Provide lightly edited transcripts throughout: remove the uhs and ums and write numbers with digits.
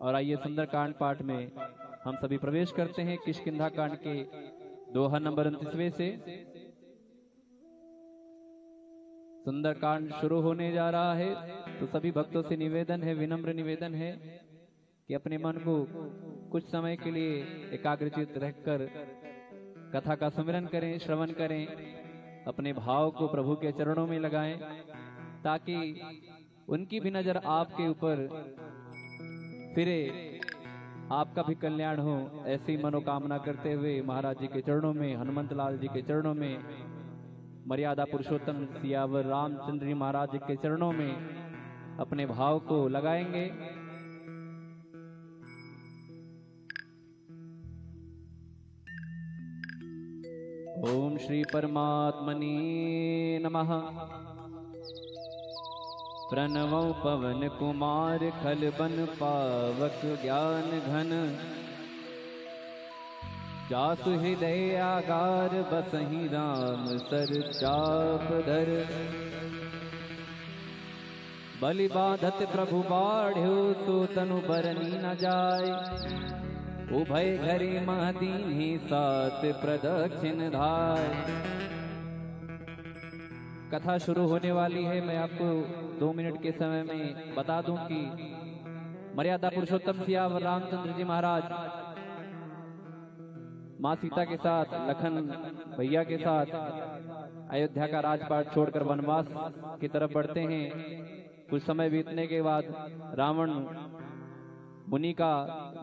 और आइए सुंदरकांड पाठ में हम सभी प्रवेश करते हैं। किष्किंधा कांड के दोहा नंबर 29वें से सुंदरकांड शुरू होने जा रहा है। तो सभी भक्तों से निवेदन है, विनम्र निवेदन है कि अपने मन को कुछ समय के लिए एकाग्रचित रहकर कथा का सुमिरन करें, श्रवण करें, अपने भाव को प्रभु के चरणों में लगाएं ताकि उनकी भी नजर आपके ऊपर फिरे, आपका भी कल्याण हो। ऐसी मनोकामना करते हुए महाराज जी के चरणों में, हनुमंत लाल जी के चरणों में, मर्यादा पुरुषोत्तम सियावर रामचंद्र जी महाराज जी के चरणों में अपने भाव को लगाएंगे। ओम श्री परमात्मने नमः। प्रणवं पवन कुमार खल बन पावक ज्ञान घन, जासु हृदय आगार बसहि राम सर चाप धर। बलि बाधत प्रभु बाढ़्यो सो तनु बरनी न जाय, उभय घरे महदीन्हि सात प्रदक्षिण धाय। कथा शुरू होने वाली है। मैं आपको 2 मिनट के समय में बता दूं कि मर्यादा पुरुषोत्तम सियावर रामचंद्र जी महाराज माँ सीता के साथ, लखन भैया के साथ अयोध्या का राजपाट छोड़कर वनवास की तरफ बढ़ते हैं। कुछ समय बीतने के बाद रावण मुनि का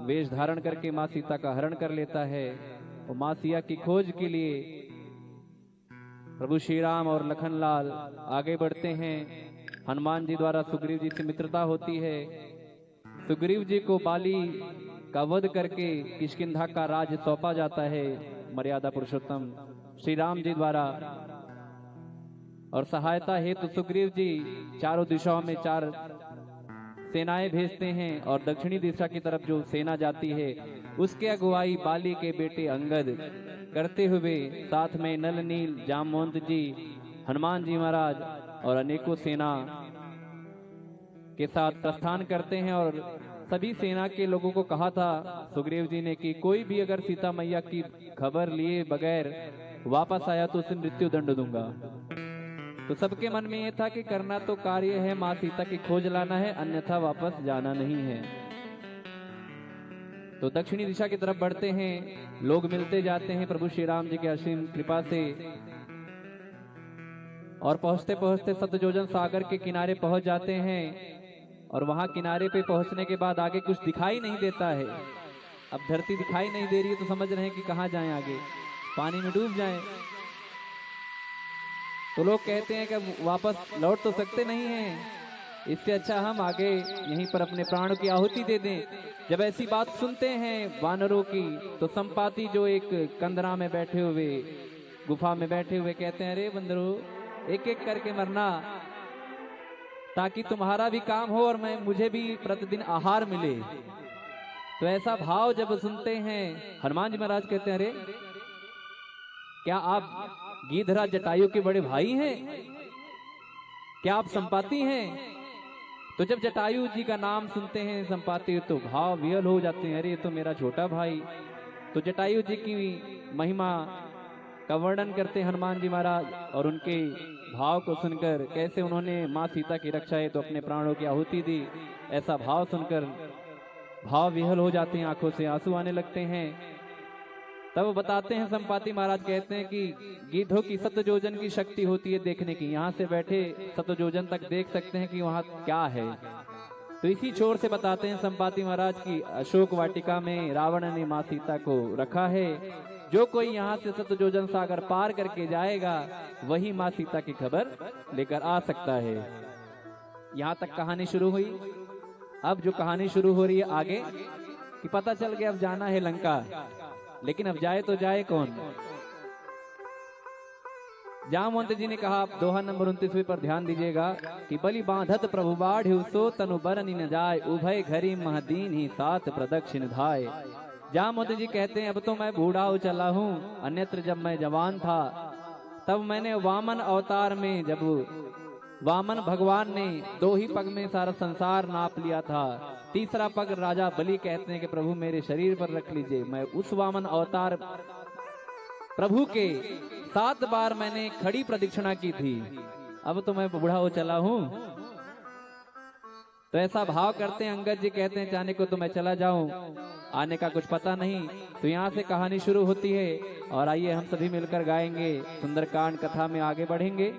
वेश धारण करके माँ सीता का हरण कर लेता है और माँ सीता की खोज के लिए प्रभु श्री राम और लखनलाल आगे बढ़ते हैं। हनुमान जी द्वारा सुग्रीव जी से मित्रता होती है। सुग्रीव जी को बाली का वध करके किष्किंधा का राज सौंपा जाता है मर्यादा पुरुषोत्तम श्री राम जी द्वारा। और सहायता हेतु तो सुग्रीव जी चारों दिशाओं में 4 सेनाएं भेजते हैं और दक्षिणी दिशा की तरफ जो सेना जाती है उसके अगुवाई बाली के बेटे अंगद करते हुए साथ में नल नील जामवंत जी, हनुमान जी महाराज और अनेकों सेना के साथ प्रस्थान करते हैं। और सभी सेना के लोगों को कहा था सुग्रीव जी ने कि कोई भी अगर सीता मैया की खबर लिए बगैर वापस आया तो उसे मृत्यु दंड दूंगा। तो सबके मन में यह था कि करना तो कार्य है, माँ सीता की खोज लाना है, अन्यथा वापस जाना नहीं है। तो दक्षिणी दिशा की तरफ बढ़ते हैं। लोग मिलते जाते हैं प्रभु श्री राम जी के असीम कृपा से और पहुंचते पहुंचते सतजोजन सागर के किनारे पहुंच जाते हैं। और वहां किनारे पे पहुंचने के बाद आगे कुछ दिखाई नहीं देता है। अब धरती दिखाई नहीं दे रही है तो समझ रहे हैं कि कहां जाएं, आगे पानी में डूब जाएं। तो लोग कहते हैं कि वापस लौट तो सकते नहीं हैं, इससे अच्छा हम आगे यहीं पर अपने प्राणों की आहुति दे दें। जब ऐसी बात सुनते हैं वानरों की तो संपाति जो एक कंदरा में बैठे हुए, गुफा में बैठे हुए कहते हैं, अरे बंदरो एक एक करके मरना ताकि तुम्हारा भी काम हो और मुझे भी प्रतिदिन आहार मिले। तो ऐसा भाव जब सुनते हैं हनुमान जी महाराज कहते हैं, अरे क्या आप गिद्धराज जटायु के बड़े भाई हैं? क्या आप संपाति हैं? तो जब जटायु जी का नाम सुनते हैं संपाति तो भाव विहल हो जाते हैं, अरे ये तो मेरा छोटा भाई। तो जटायु जी की महिमा का वर्णन करते हनुमान जी महाराज और उनके भाव को सुनकर कैसे उन्होंने माँ सीता की रक्षा है तो अपने प्राणों की आहुति दी। ऐसा भाव सुनकर भाव विहल हो जाते हैं, आंखों से आंसू आने लगते हैं। तब बताते हैं संपाति महाराज कहते हैं कि गिद्धों की सतजोजन की शक्ति होती है देखने की, यहाँ से बैठे सतजोजन तक देख सकते हैं कि वहाँ क्या है। तो इसी छोर से बताते हैं संपाति महाराज की अशोक वाटिका में रावण ने माँ सीता को रखा है। जो कोई यहाँ से सतजोजन सागर पार करके जाएगा वही माँ सीता की खबर लेकर आ सकता है। यहाँ तक कहानी शुरू हुई। अब जो कहानी शुरू हो रही है आगे कि पता चल गया अब जाना है लंका, लेकिन अब जाए तो जाए कौन। जामवंत जी ने कहा, दोहा नंबर 29 पर ध्यान दीजिएगा कि बलि बांधत प्रभु बाढ़्यो सो तनु बरनि न जाय, उभय घरी महदीन्हि सात प्रदक्षिण धाय। जामवंत जी कहते हैं अब तो मैं बूढ़ा हो चला हूँ, अन्यत्र जब मैं जवान था तब मैंने वामन अवतार में, जब वामन भगवान ने 2 ही पग में सारा संसार नाप लिया था, तीसरा पग राजा बलि कहते हैं कि प्रभु मेरे शरीर पर रख लीजिए। मैं उस वामन अवतार प्रभु के 7 बार मैंने खड़ी प्रदक्षिणा की थी, अब तो मैं बूढ़ा हो चला हूं। तो ऐसा भाव करते हैं अंगद जी, कहते हैं जाने को तो मैं चला जाऊं, आने का कुछ पता नहीं। तो यहाँ से कहानी शुरू होती है और आइए हम सभी मिलकर गाएंगे, सुंदरकांड कथा में आगे बढ़ेंगे।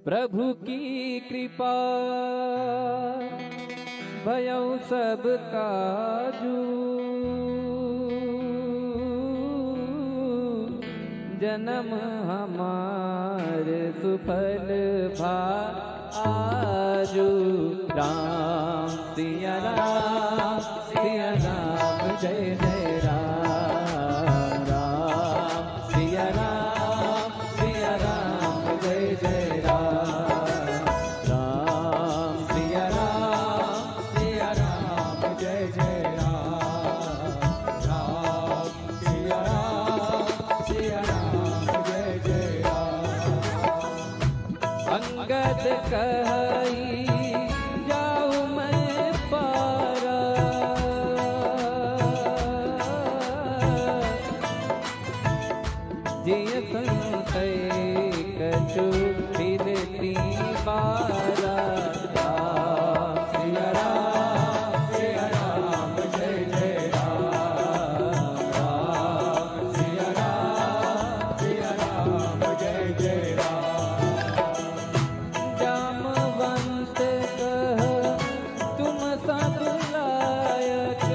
प्रभु की कृपा भयउ सब काजू, जन्म हमार सुफल भा आजू। राम सिया राम सिया राम जय जय राम, राम सिया राम जय जय राम, राम सिया राम जय जय राम, राम सिया राम जय जय राम। अंगद कही जाऊं मैं पारा, जिय संतय कछु फिरती बारा। राम सिया राम जय जय राम, राम सिया राम जय जय राम। जामवंत कह तुम सब लायक,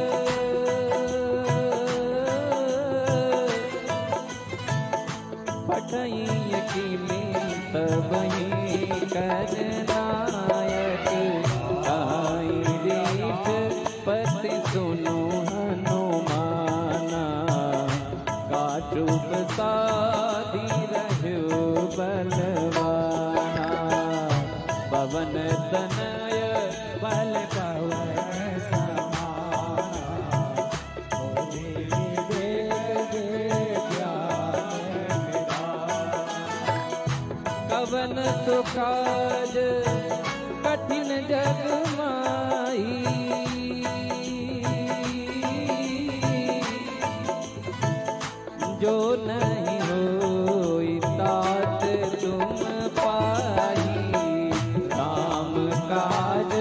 पठई की में सबही कर नायक। आई रीठ पति सुनो हनुमाना, काचुप साधी रहो बलवाना। पवन तनय बल पवन समाना, कवन सुखाज कठिन जग माही, जो नहीं होई तात तुम पाई। काम काज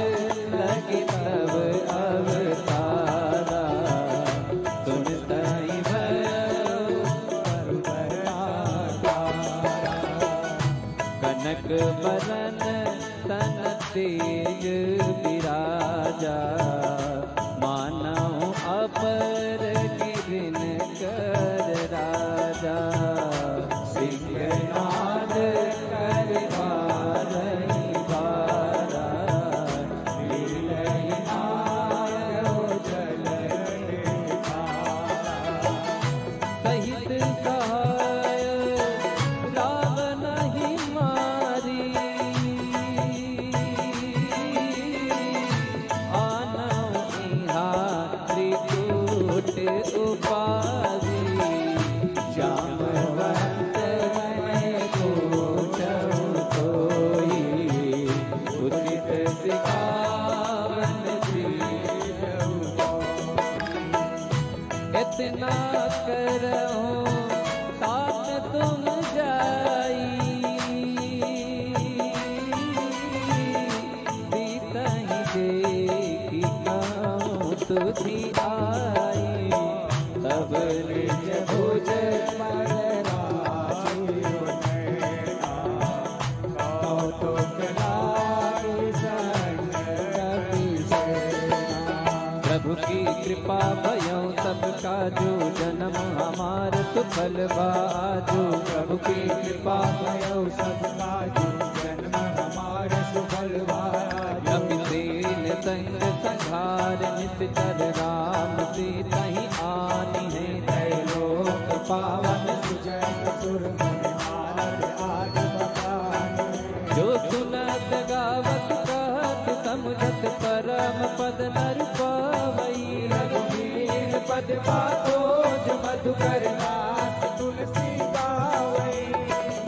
लगे तब अवतारा, सुनतहि भयो कनक बरन तन तेज विराजा। मानव अपर गिरिन कर राजा, सिंहनाद कर बारही बारा। लीलहि आयो जल सहित सहाय रावण ही मारी। आनौ इहा त्रिकूट उपाधि, जामवंत मैं पूछऊं कोई। उचित सिखावन दीजहु, इतना करहूं तात तुम जाई। सीतहि देखी कहूं तुझी आई, तब निज भुज पर राखी नैना। कौतुक लागी संग कपि सेना। प्रभु की कृपा भयउ सब काजू, जन्म हमार सुफल बाजू। प्रभु की कृपा भयउ सब काजू, जन्म हमार सुफल बाजू। कपिसेन संग संघार निश्चर, राम सीतहि आनी है त्रैलोक पावन। सुजय सुर नारद आदि बखानी, जो सुनत गावत कहत समझत परम पद नर पावई। रघुवीर पद पातोज मधुकर नाथ तुलसी गावई।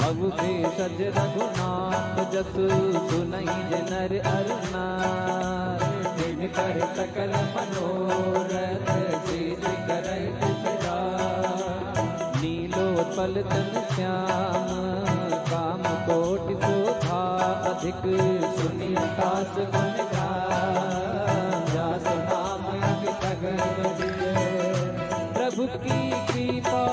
अवधेश सज रघुनाथ जसु सुनहि जे नर अर नार। दिन कर सकल मनोरथ सिद्ध करई सदा। नीलोत्पल तन श्याम काम कोटि शोभा। अधिक सुनि आकाश गुण गान। जासु नाम अमित प्रभु की कृपा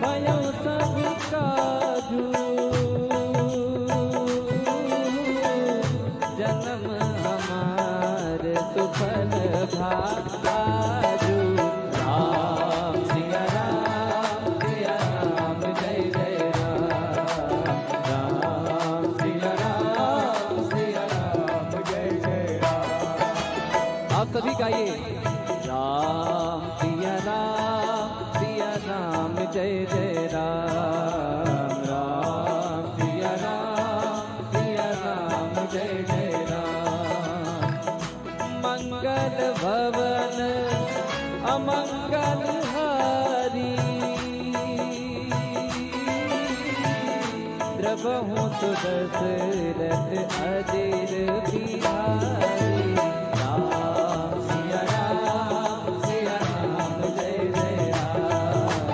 भयो सब काजू। जन्म हमार सुफल भाजू। राम सिया राम जय जय राम। राम सिया राम जय जय राम। आप सभी गाइए राम सिया राम जय जय राम। राम सिया राम जय जय राम। मंगल भवन अमंगल हारी। द्रवहु सुदशरथ अधीर बिहारी। राम सिया राम जय जय राम।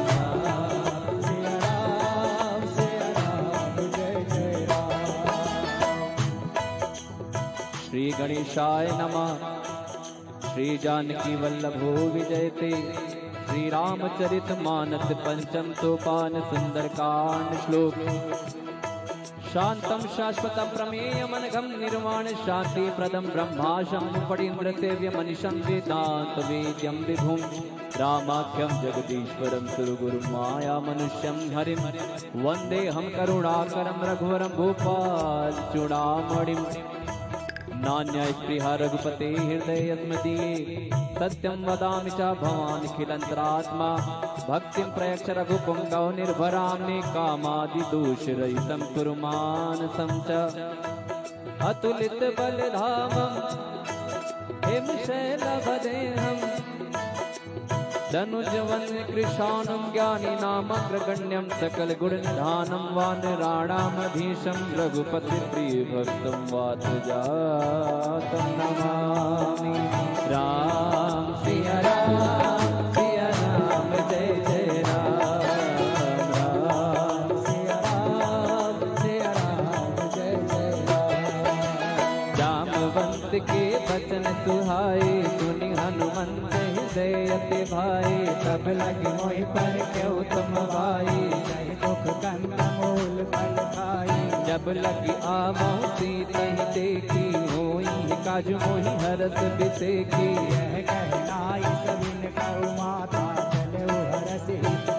राम सिया राम जय जय राम। श्री गणेशाय नमः। श्री जानकी वल्लभो विजयते। श्री रामचरित मानस पंचम सोपान सुंदरकांड श्लोक। शांतम शाश्वतम प्रमेयमनघम निर्वाण शांति प्रदम ब्रह्माशं पड़ीन्द्र सेव्य मनिषं वेदांत वेद्यम विभुम। रामाख्यम जगदीश्वरम सुरगुरु माया मनुष्यम हरिम। वंदे हम करुणाकरम रघुवरम भूपाल चूड़ामणिम। नान्य स्पृहा रघुपते हृदय यस्मदीये। सत्यं वदामि च भवानिखिलन्तरात्मा। भक्तिं प्रयच्छ रघुपुङ्गव निर्भराम्नि। कामादिदोषरहितं कुरु मानसं च। अतुलित बलधामं हिमशैलवदेहं। धनुजवन कृशानं ज्ञानिनामग्रगण्यं। सकलगुणनिधानं वानराणामधीशं। रघुपतिप्रियभक्तं वातजातं नमामि। राम सिया राम जय जय राम। राम सिया राम जय जय राम। जामवंत के बचन सुहाए। सुनि हनुमंत हृदय अति भाई। सब लगे मोहि पर क्यों तुम भाई। जय दुख कंद मूल फल खाई। जब लगी आवहु सीतहि देखी। होई काज मोहि हरस बिसेखी। यह कहनाई सबिन कौ माता। चलो हरसि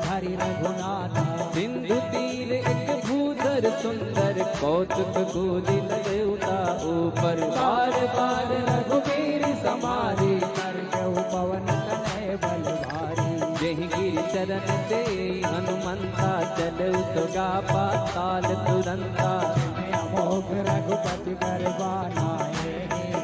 हरि रघुनाथा। सिंधु तीर एक भूधर सुंदर। कौतुक गोदी लउता ऊपर। बार बार रघुवीर समारी। कर पवन तनय बल भारी। जहि गिरि चरण से हनुमंता। चलऊ सुगा पाताल तुरंता। अमोघ रघुपति बरबाना।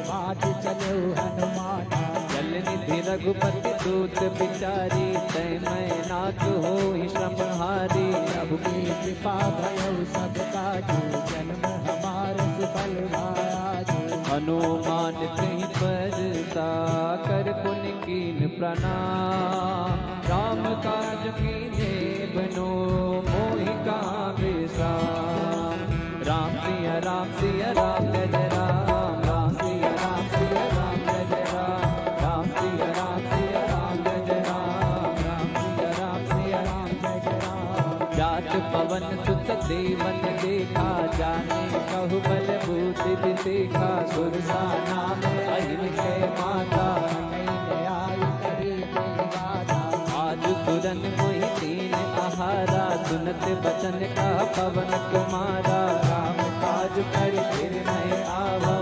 बात चलऊ हनुमाना। जल निधि रघुपति दूत बिचारी। तय मैं नाथ होहि श्रमहारी। प्रभु की कृपा भयउ सब काजू। जन्म हमार सुफल भाजू। हनुमान कहीं पर साकर पुनि कीन प्रणाम। राम काज कीने बनो मोहि कहाँ विश्राम। राम सिया राम जय जय राम। राम सिया राम जय जय राम। राम सिया राम जय जय राम। राम सिया राम जय जय राम। जात पवन सुत देवन देखा। जाने कहु बल बूति विसेखा। सुरसा नाम अहिर माता। आज तुरन मोहि दीन आहारा। सुनत बचन का पवन कुमारा। राम काज कर फिर मैं आवो।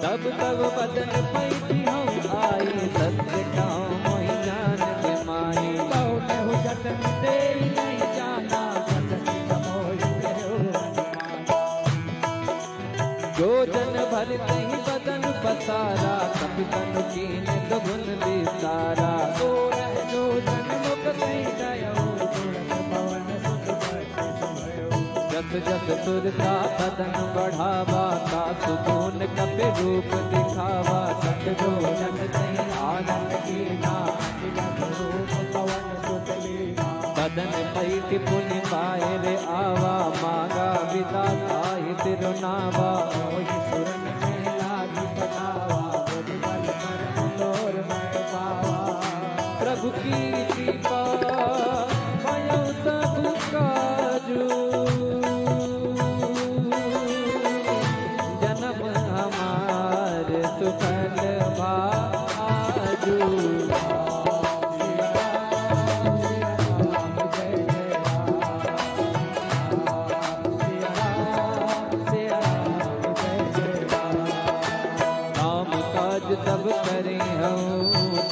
तब तब बदन पैठी हम आई। सत्य कहूँ मोहि जान के माई। कहु जतन दे नहीं जाना। जो जन भर नहीं बदन पसारा। कपि तनु कीन दुगुन विसारा। जो जन मुख नहीं गयो। जस जस सुरता बदन बढ़ावा, का सुकून कपि रूप दिखावा। सतगुरु जन सही आनंद कीना, रूप पवन सुत लीना। बदन पैठ पुनि पाए रे आवा, मांगा विदा ताहि तिरुनावा। मोहि सुरन में लागी बनावा, बुद्धि बल कर्म तोर मैं पावा। प्रभु की कृपा भयो सब काजू, जन्म हमार सुफल भाजू। सब करे हूँ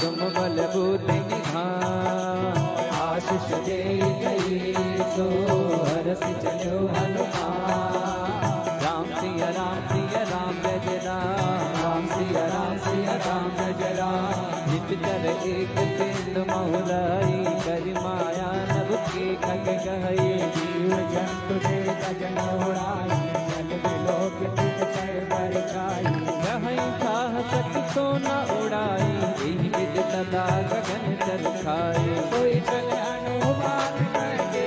तुम बल बुद्धि निधान, आशीष दे गई सो हरस चलो हनुमान। राम सिया राम जय जय राम, राम सिया राम जय जय राम। नित चर एक सिंधु महुलाई, करि माया नभ के खग गहई। जीव जंतु दे गजन उड़ाई, जल बिलोक तित कर बरकाई। सच तो न उड़ाई, यही विद सदा गगन चरखाई। कोई चले हनुमान करके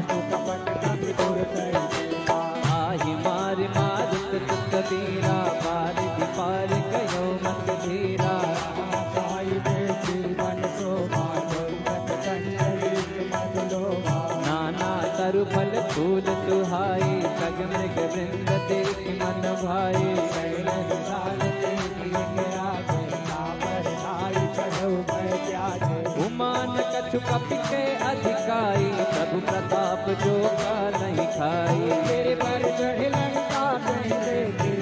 तू कपट कपि दूर कर। आहि मारि मारुत तुक बीरा, पार दी पार कयो मत धीरा। साई दे जीवन शोभा, दुर्गत कंचरित मत लोभा। नाना तरु फल फूल सुहाई, खग मृग वृंद देख मन भाई। उमान कछु कपि के अधिकाई, प्रभु प्रताप जो का नहीं खाई। तेरे पर चढ़े लंका नहीं देखी,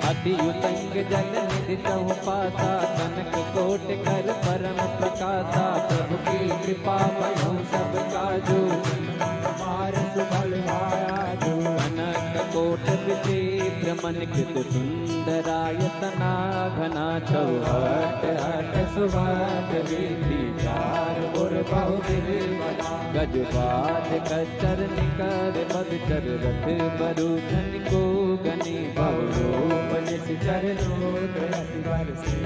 अति उतंग जल निधि तहु पासा। कनक कोट कर परम प्रकाशा, प्रभु की कृपा भयो सब काजू। हमार सुफल भायाजू, कनक कोट विचित्र मन कृत सुंदरायतना। घना चौहट हट सुभाग वीथि, चार पुर बहु विधि बना। गजबाज कचर निकर बदचर, रथ बरु धन को गनी। बहुरूप निश्चर दूत, अति बर से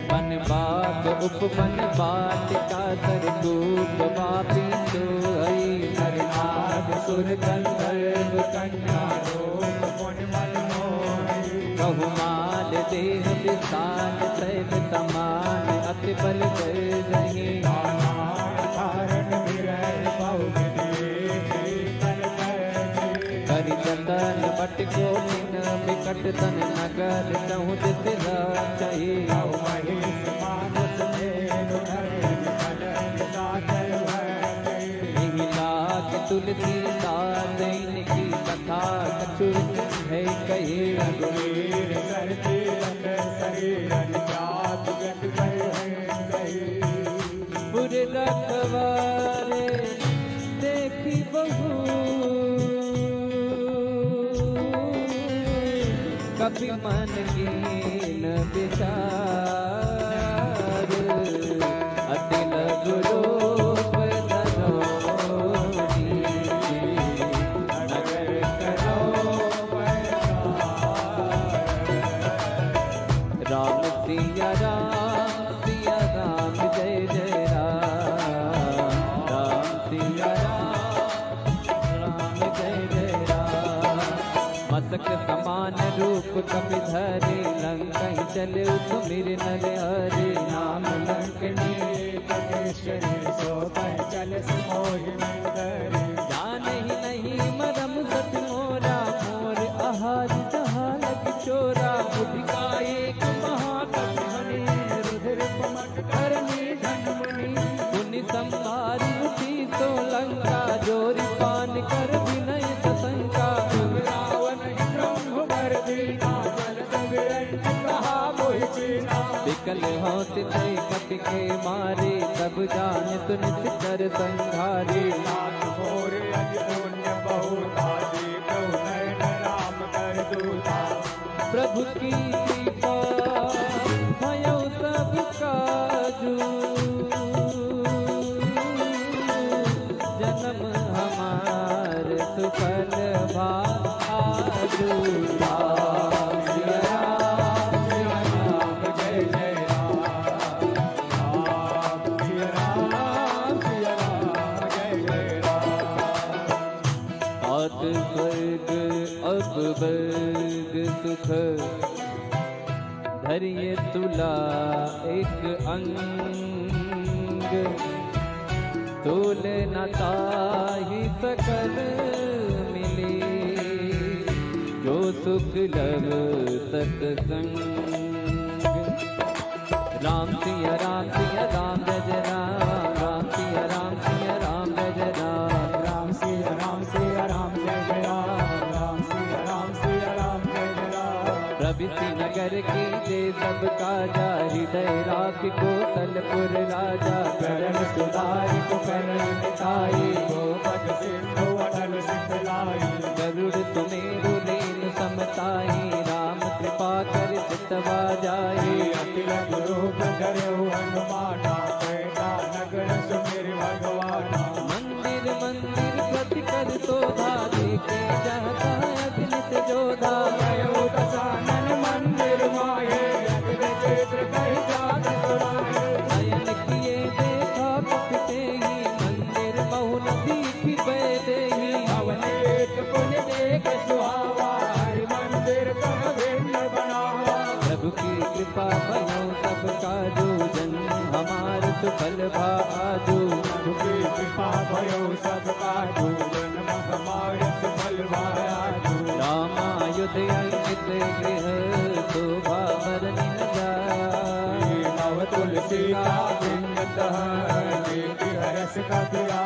बन बाग उपवन बाटिका। सरकूप वापी सोई, नरनाग सुर गंधर्व कन्या। रूप मुनि मन मोहि, बहुमाल देह विशाल शैल समान। अति बल कर रही, धारण विरल करि जतन बट कोटिन विकट तन। नगर चहु दिस राचहि, तुलसी दास की कथा कछु है कही। रघुवीर सरती रंग शरीरन, जात गत पुर रखवारे देखी बहु। कभी मन कीन विचार, अति लघु रूप सिया राम जय जय राम, राम सिया राम जय जय राम। मस्तक समान रूप कपि धरे, लंका चले सुमिर नर हरे। नाम लंकनी कटेश्वरी, सो कह चल मोहि मन धरे। जाने ही नहीं मरम सत मोरा, मोर आहार जहाँ लग चोरा। बुद्धि का एक संभारी उठी तो लंका, जोरी पान कर विनय सशंका। रावण ब्रह्म वर दीना, जलत विरंच कहा मोहि चीना। विकल होत थे कपि के मारे, तब जान सुन कर संघारे। नाथ मोर अति पुण्य बहुता, देखो नयन राम कर दूता। प्रभु की कृपा भयो सब काजू, जन्म हमार सुफल भा आजू। राम सिया राम जय जय राम, राम सिया राम जय जय राम। आत स्वर्ग अब वर्ग सुख धरिए तुला एक अंग, तोल न ताहि सकल मिले, जो सुख लव सत्संग। राम सिया राम जय जय राम, राम सिया राम जय जय राम, राम सिया राम जय जय राम, राम सिया राम जय जय राम। प्रभृति नगर की जय सब काजा, हृदय राख को तलपुर राजा। करण सुधारि को करण मिटाई, गोपद सिंधु अटल सिंधलाई। गरुड़ सुमेरु लेन समताई, राम कृपा कर चितवा जाई। अतिलक रूप धरऊ हनुमाना, कैला नगर सुमिर भगवाना। मंदिर मंदिर प्रति कर शोभा, देखे जाता अग्नित जोधा। गयो दशानन मंदिर माहे, अग्नि चित्र कहि जात सुनाए। नयन किए देखा कपते ही, मंदिर बहुन दीखि बैदे ही। अवनीत पुन देख सुहावा, हरि मंदिर कह भिन्न बनावा। प्रभु की कृपा बनो सब काजू, जन्म हमार सुफल भा आजू। प्रभु की कृपा भयो सब काजू, जन्म हमारे सुफल भायाजू। रामायुध अंकित गृह, शोभा बरनि न जाय। नव तुलसी का बिंद देखि हरस कपिया।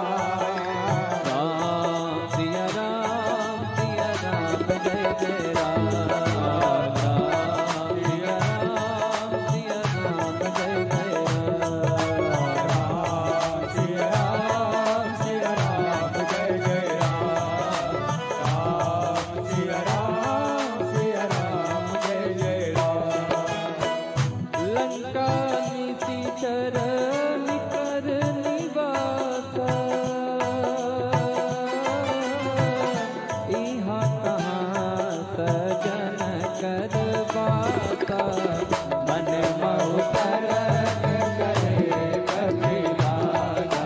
राम सिया राम जय जय राम, राम सिया राम जय जय राम। राम सिया राम जय जय राम, राम सिया राम जय जय राम। लंका निशिचर निकर निवासा, इहा कहाँ सजन कर बासा। मन महु तरन करे कपि लागा,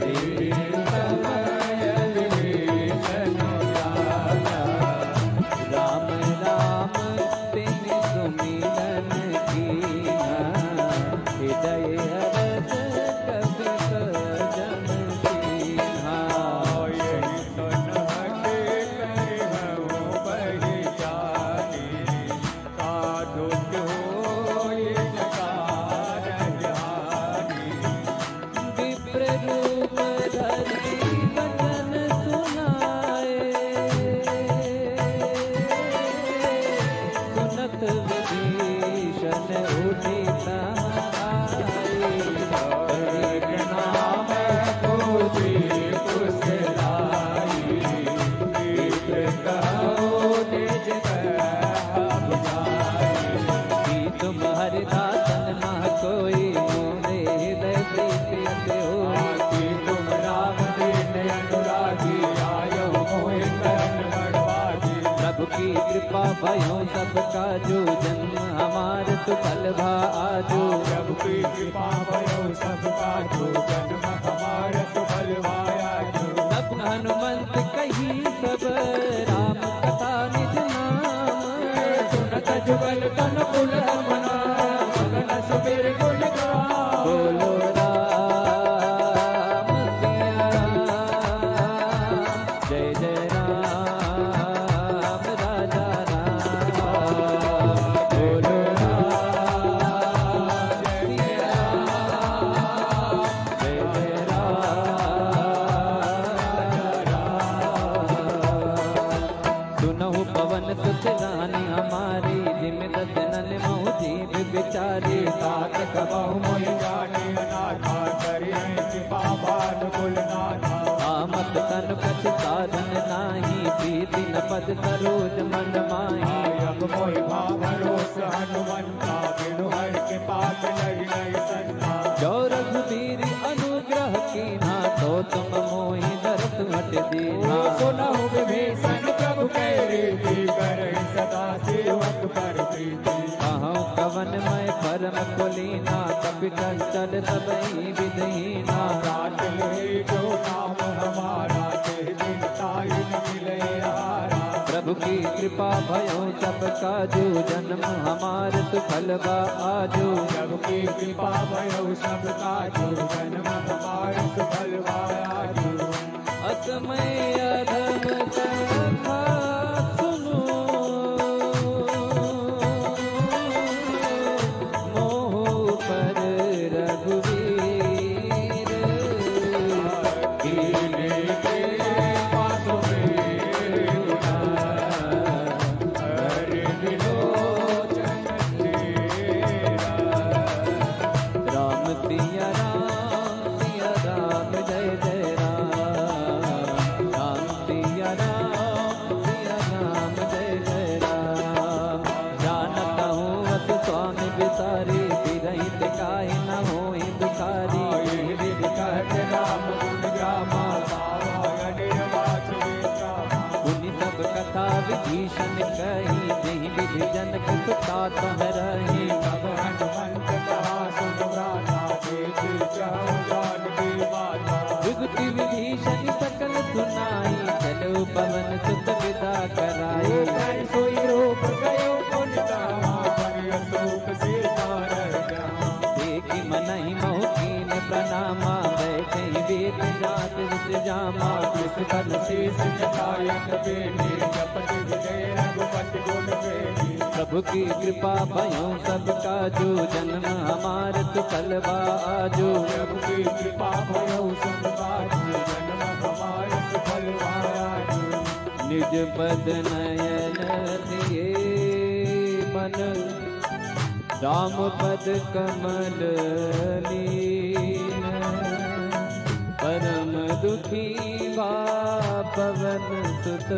तेरी समय विभीषण राजा। राम राम तिन सुमिरन कीना, हृदय हरस कपि सजन कीन्हा। यही सुन हटे करिहु पहिचानी, साधु होय जकार ज्ञानी। विप्र रूप धरि वचन सुनाए, सुनत विभीषण उठि तहाई। एक नाम पूजी कुशलाई, एक कहो निज कह बुझाई। कि तुम हरिदासन ना कोई, मोरे हृदय प्रीति अति होई। आकी तुम राम दीन अनुरागी, आयो मोहि करन बड़भागी। प्रभु की कृपा भयो सब काजू, जन्म हमार सुफल भा आजू। प्रभु की कृपा भयो सब काजू, जन्म हमारे सुफल भायाजू। तब हनुमंत कही सब, राम कथा निज नाम। सुनत जुगल तन कुल मना, मगन सुमिर गुण गान। बोलो राम सिया राम जय जय राम, राजा राम। बोलो राम सिया राम जय जय राम। सुनहु पवन सुत रानी हमारी, जिम दसनन महु जीव बिचारी। तात कबहु मोहि जाने अनाथा, करिहे कृपा बानुकुल नाथा। आमत तन कछ साधन नाही, प्रीति न पद सरोज मन माही। अब मोहि भाव भरोस हनुमंता, बिनु हरि के पास नहीं नहीं संता। जो रघुबीर अनुग्रह कीन्हा, तो तुम मोहि हट दीना। सुनहु विभीषण प्रभु कह रीति, करे सदा सेवक पर प्रीति। कहूँ कवन मैं परम कुलीना, कपि चंचल सबई विधहीना। रात ले जो नाम हमारा, ते दिन ताई न मिले हारा। प्रभु की कृपा भयो सब काजू, जन्म हमार सुफल बा आजू। प्रभु की कृपा भयो सब काजू, जन्म हमार सुफल बा आजू। असमय अधम कथा सुनो, मोह पर रघुवीर। कीने के पासों में हरि विलोचन तेरा। राम सिया राम जय जय राम। राम सिया राम जय जय राम। जानता हूँ अस स्वामी बिसारी, बिरही दिखाई न होई दुखारी। राम गुण ग्रामा, सावा निर्वाच वेत्रा। उन्हीं सब कथा विभीषण कही, जही विधि जनक सुता तोहरही। तब हनुमंत कहा सुन भ्राता, देति चाहु जानकी माता। जुगति विभीषण सकल सुनाई, चलो पवन सुत विदा कराई। ऊपर सोई रूप गयो पुन गावा, पर अशोक सीता रह जावा। देखी मनहि मोह कीन प्रणामा, बैठे वेद जात विष जामा। इस तन शीस झुकायत बेनी, जपति विजय रघुपति गुण बेनी। प्रभु की कृपा भयो सब काजू, जन्म हमार सुफल बा आजू। प्रभु की कृपा भयो सब काजू, जन्म हमार सुफल बा आजू। निज पद नयन दिए मन, राम पद कमल लीन। परम दुखी बा पवन सुत,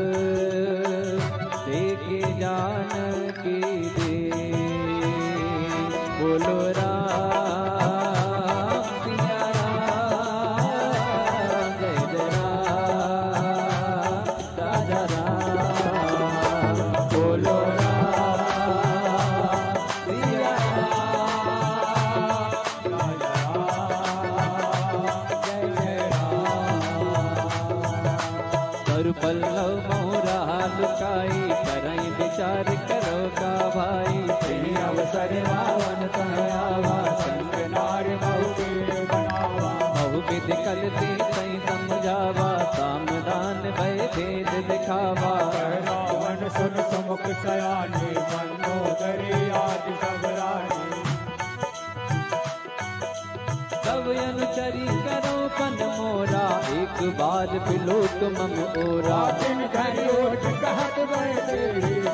देखे जानकी दे। बोलो राम सिया राम जय जय राम राजा राम। बोलो राम सिया कर पल्लव मोरा लुकाई, करई विचार करो का भाई। तेरी अवसर रावण तह आवा, संग नार बहुवीर बनावा। बहु विधि कल से सही समझावा, सामदान भय भेद दिखावा। रावण सुन सुमुख सयाने, मनोदरी आदि सब रानी। तब अनुचरी करो पन मोरा, एक बार बिलोक मम ओरा। दिन घरी ओठ कहत बैठे,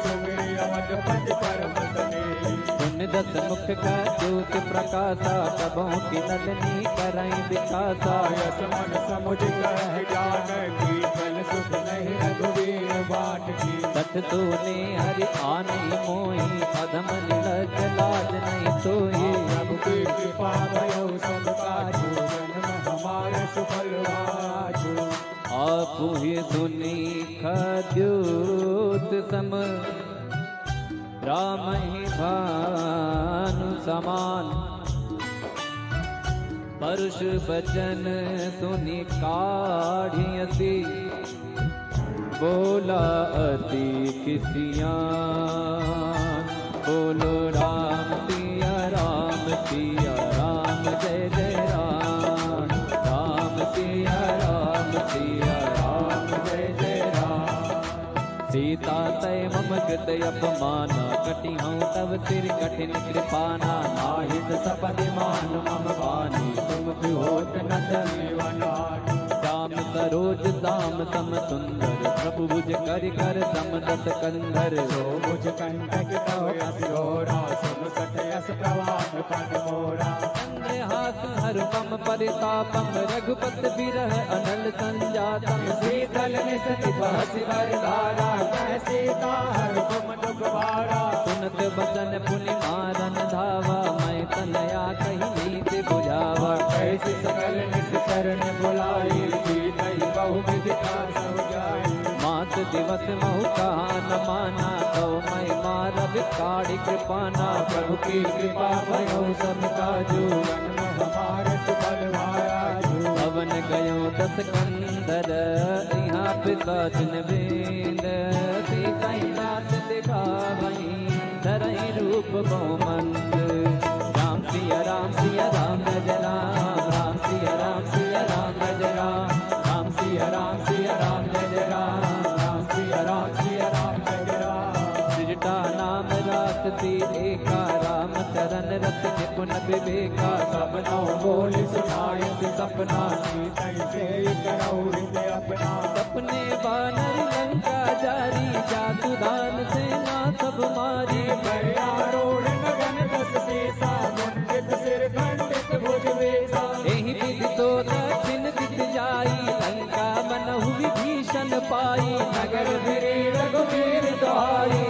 सुमिरि अवधपति परम सनेही। सुन दस मुख का ज्योत प्रकाशा, कबों की नलनी करई दिखासा। यस मन समुझ कह जानकी, फल सुख नहीं रघुवीर बाट की। सठ तूने हरि आने मोही, अधम निलज लाज नहीं सोई। प्रभु की कृपा भयो सब काजू, जन्म हमारे सुफल आजू। आपु ही सुनी खद्योत सम, राम ही भानु समान। परुष बचन सुनि काढ़ियसी, बोला अति खिसियान। बोलो राम सिया राम जय जय राम। राम सिया राम जय जय राम। सीता तय मम कृत अपमाना, कटि हूँ तब सिर कठिन कृपाना। नाहित सपदि मान मम बानी, तुम होत न धन्यवान। श्याम सरोज दाम सम सुंदर, प्रभु भुज कर कर सम दस कंधर। सो मुझ कंटक तव असिहोरा, सुन सठ यस प्रवान पन मोरा। चंद्रहास हर पम परितापम, रघुपत बिरह अनल संजातम। शीतल निसति बहसि बरधारा, कह सीता हर तुम दुख भारा। सुनत बचन पुनि मारन धावा, मैं तनया कही नीति बुझावा। कैसे सकल निस चरण बुलाई, सीतई बहु विधि दिवस महु कहा न माना, तो मैं मारब काढ़ी कृपाना। प्रभु की कृपा भयो सब काजू, जन्म हमारे सुफल भाया जो। पवन गयो 10 कंदर, यहाँ पिशाचन बेंद। सीता नाथ दिखा वही, धरई रूप गोमंत। राम सिया राम सिया राम जय राम, राम सिया राम सिया राम जय राम, राम सिया राम सिया राम जय राम, राम सिया राम सिया राम जय राम। सृजटा नाम रासती एका, राम चरण रस निपुण विवेका। सपनों बोल सुनाए सपना, सीतई से करौ हृदय अपना। सपने वानर लंका जारी, जातु दान सेना सब मारी। आरोढ़ गगन दस सीसा, मुंडित सिर खंडित भुज वेसा। एहि विधि तो दक्षिण दिख जाई, लंका मनहु विभीषण पाई। नगर फिरे रघुवीर दुहाई,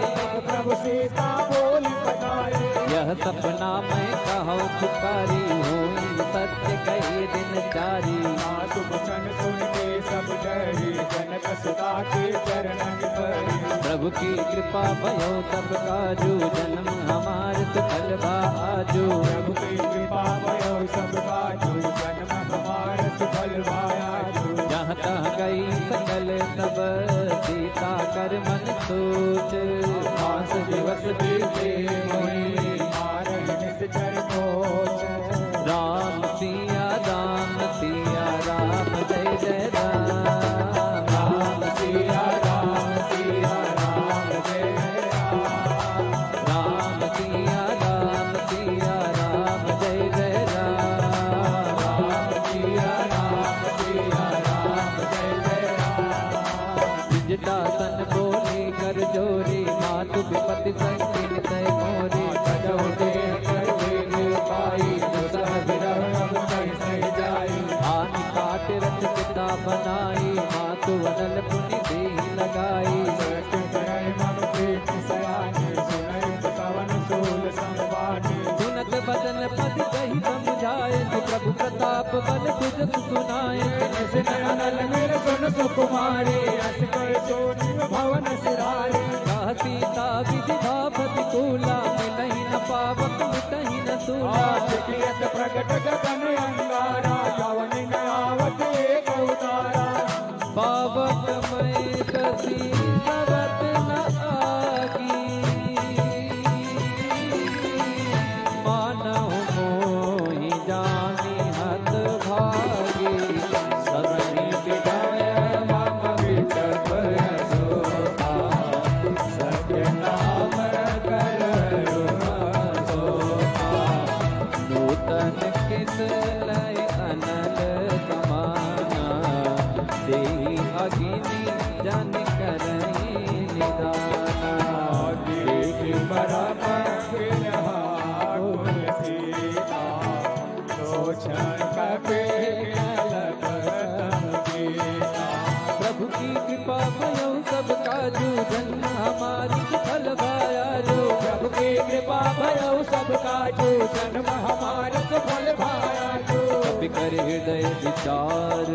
प्रभु सीता बोल बताई। यह सपना मैं कहूँ पुकारी, होई सत्य कहे दिन चारी। सासु वचन सुन के सब डरी, जनक सुता के चरणन परी। प्रभु की कृपा भयो सब काजू, जन्म हमार सुफल आजू। प्रभु की कृपा भयो सब काजू, जन्म हमार सुफल भायाजू। जहाँ तहाँ गई सकल तब, सीता कर मन सोच। 5 दिवस बीते मोहि, मारहि निश्चर कोच। राम सिया राम जय जय राम, राम सिया राम जय राम। राम सिया राम जय जय राम, राम सिया राम जय जय राम। विजटा सन बोली कर जोरी, मातु विपति संकीन तय मोरी। सजो दे कर देव पाई, दुसह विरह अब कैसे जाई। आनि काट रच पिता बनाई, मातु वनल पुनि देहि लगाई। सत्य करय मन प्रीत सयानी, सुनय पवन सूल संवानी। सुनत बदन पद कही समझाए, प्रभु प्रताप बल तुझ सुनाए। अनल मिल सुन सुकुमारी, अस कर चोरी भवन सिरारी। कह सीता विधिधा प्रतिकूला, मिलहि न पावक मिटहि न सूला। आजकियत प्रगट गगन अंगारा, यवन न आवत एक उतारा। पावक मैं कसी सबत न आगी, मानहु मोहि जानि हत भागी। सदहि विजय मम विटप सोहा, सत्य नाम करो सोहा। नूतन किस लय अनल समाना, देहि अगिनि जन करहि निदाना। देख परम विरहाकुल सीता, लोचन कपे कलपतम गीता। प्रभु की कृपा भयो सब काजू, जन्म हमारी सुफल भायाजू। प्रभु की कृपा भयो सब काजू, जन्म हमार सुफल भायाजू। कपि कर हृदय विचार,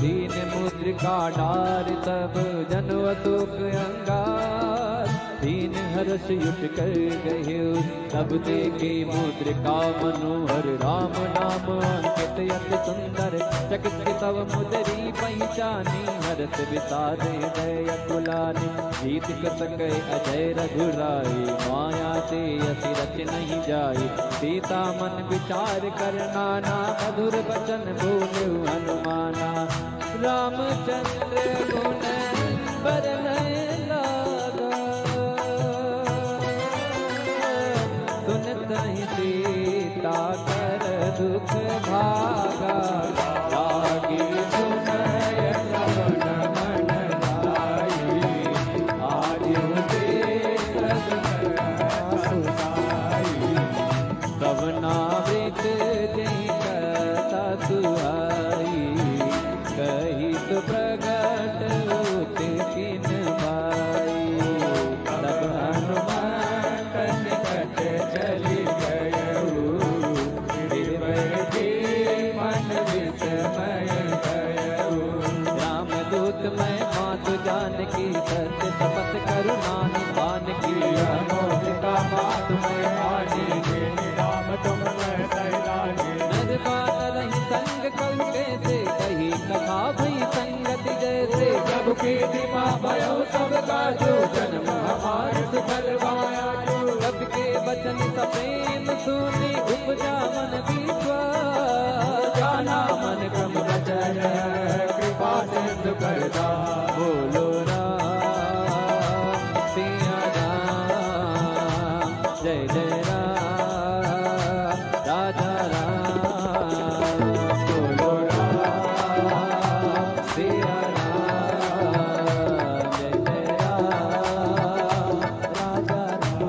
दीन मुद्रिका डार। सब जन अतुक अंगार, दीन हर्ष युट कर गए। तब देखे मुद्रिका मनोहर, राम नाम अंकित अति सुंदर। चकित तव मुदरी पहचानी, हरस विषाद हृदय अकुलानि। जीत सकै अजय रघुराई, माया ते असि रच नहीं जाई। सीता मन विचार कर नाना, मधुर वचन बोलु हनुमाना। रामचंद्र गुण बरनय लागा, सुनतहि सीता कर दुख भागा। लागी सुनय लवन मन लाई, आजु देख सुनाई। तब नावृत जय कथा सुहाई, कही तो प्रगट होते किन भाई। तब हनुमान निकट चली गयऊ, गिरवर जी मन विस्मय गयऊ। रामदूत मैं मातु जानकी सत सबकी कृपा भयो सब काजू जन्म हमारे सुफल पाया जो सबके वचन सप्रेम सुनी उपजा मन विश्वास जाना मन क्रम वचन कृपा सिंधु करदा बोलो राम सिया राम जय जय राम राजा राम बोलो राम सिया राम जय जय राम राजा राम